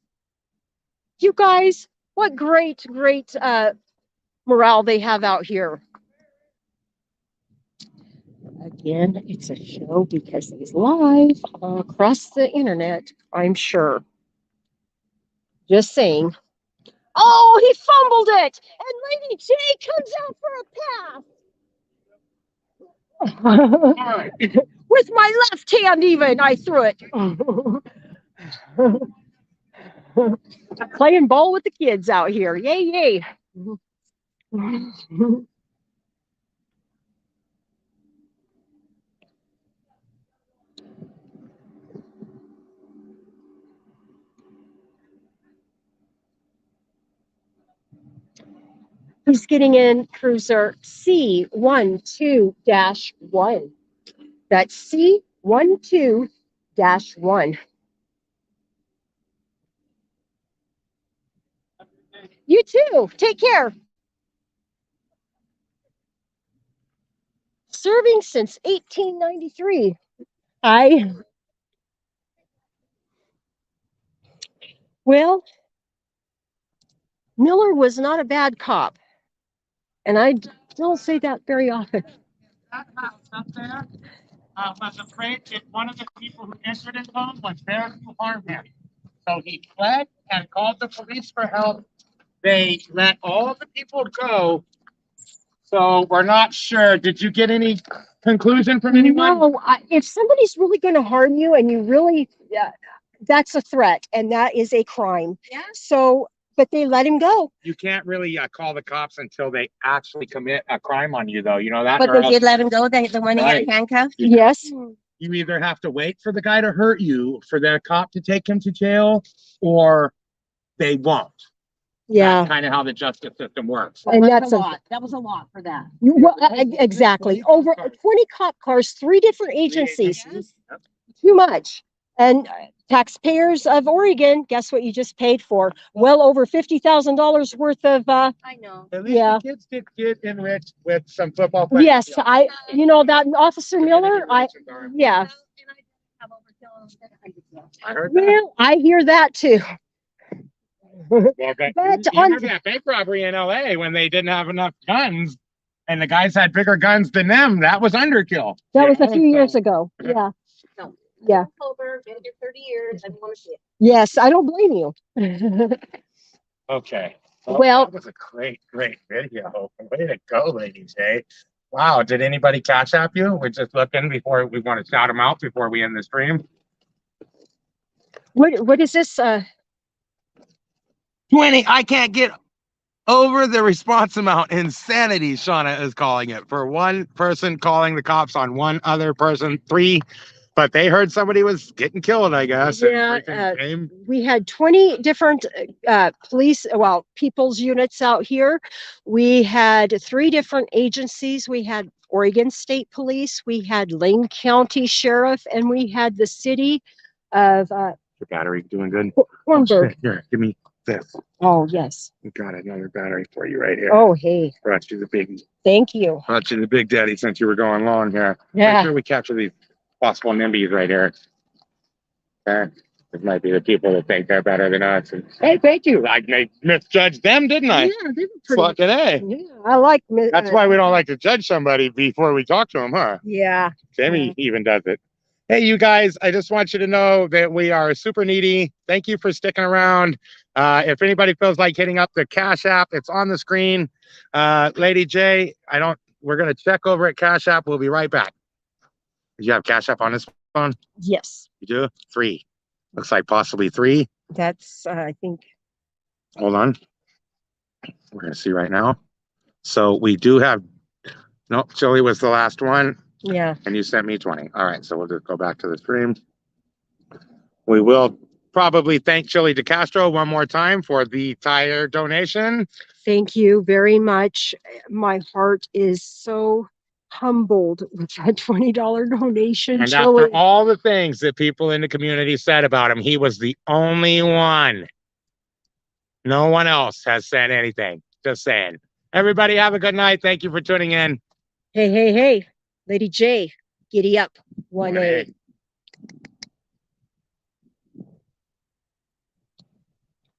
A: You guys, what great morale they have out here. Again, it's a show because he's live across the internet, I'm sure. Just saying. Oh, he fumbled it! And Lady J comes out for a pass. With my left hand even, I threw it. Playing ball with the kids out here. Yay, yay. He's getting in cruiser C12-1. That's C12-1. You too. Take care. Serving since 1893. Well, Miller was not a bad cop. And I don't say that very often.
B: That house up there was afraid that one of the people who entered his home was there to harm him. So he fled and called the police for help. They let all the people go. So we're not sure. Did you get any conclusion from anyone?
A: No, if somebody's really going to harm you and you really, that's a threat and that is a crime. Yeah. So, but they let him go.
B: You can't really call the cops until they actually commit a crime on you, though. You know that?
H: But
B: Or
H: they
B: else
H: did let him go, the one that
B: Right.
H: had handcuffed?
A: Yes.
B: you either have to wait for the guy to hurt you for the cop to take him to jail, or they won't.
A: Yeah.
B: That's kind of how the justice system works.
A: And that's a
H: lot. That was a lot for that.
A: Well, exactly. Over 20 cop cars, 3 different agencies. Too much. And taxpayers of Oregon, guess what you just paid for? Well over $50,000 worth of.
H: I know.
B: At least
A: Yeah.
B: the kids did get enriched with some football players.
A: Yes, that Officer Miller. Yeah.
B: I heard that.
A: Well, I hear that too.
B: Well,
A: But
B: you
A: on-
B: remember that bank robbery in LA when they didn't have enough guns and the guys had bigger guns than them? That was underkill.
A: That was a
B: So-
A: few years ago. Yeah.
H: No.
A: Yeah.
H: Over, been here 30 years. I want to see it.
A: Yes, I don't blame you.
B: Okay.
A: Well-
B: that was a great video. Way to go, Lady J. Wow. Did anybody cash app you? We're just looking before we want to shout them out before we end the stream.
A: What is this?
B: 20. I can't get over the response amount. Insanity, Shauna is calling it, for one person calling the cops on one other person. 3, but they heard somebody was getting killed, I guess. and
A: Yeah,
B: freaking came.
A: We had 20 different people's units out here. We had 3 different agencies. We had Oregon State Police, we had Lane County Sheriff, and we had the city of
B: Your battery doing good.
A: Hornburg.
B: Here, give me this.
A: Oh, yes.
B: We got another battery for you right here.
A: Oh, hey,
B: Brought you the big daddy since you were going long here. Make
A: yeah.
B: sure we capture these possible NIMBYs right here. Okay. It might be the people that think they're better than us. And, hey, thank you. I misjudged them, didn't I?
A: Yeah, they were pretty.
B: Fucking A.
A: Yeah, I like.
B: That's why we don't like to judge somebody before we talk to them, huh?
A: Yeah.
B: Jamie even does it. Hey, you guys, I just want you to know that we are super needy. Thank you for sticking around. If anybody feels like hitting up the Cash App, it's on the screen. Lady J, we're going to check over at Cash App. We'll be right back. Do you have Cash App on this phone?
A: Yes.
B: You do? 3. Looks like possibly 3.
A: That's, I think.
B: Hold on. We're going to see right now. So we do have, nope, Chili was the last one.
A: Yeah.
B: And you sent me 20. All right, so we'll just go back to the stream. We will probably thank Chili DeCastro one more time for the tire donation.
A: Thank you very much. My heart is so humbled with that $20 donation,
B: And after
A: Chili.
B: all the things that people in the community said about him, he was the only one. No one else has said anything. Just saying. Everybody have a good night. Thank you for tuning in.
A: Hey, hey, hey, Lady J, giddy up. 1A.
B: Morning.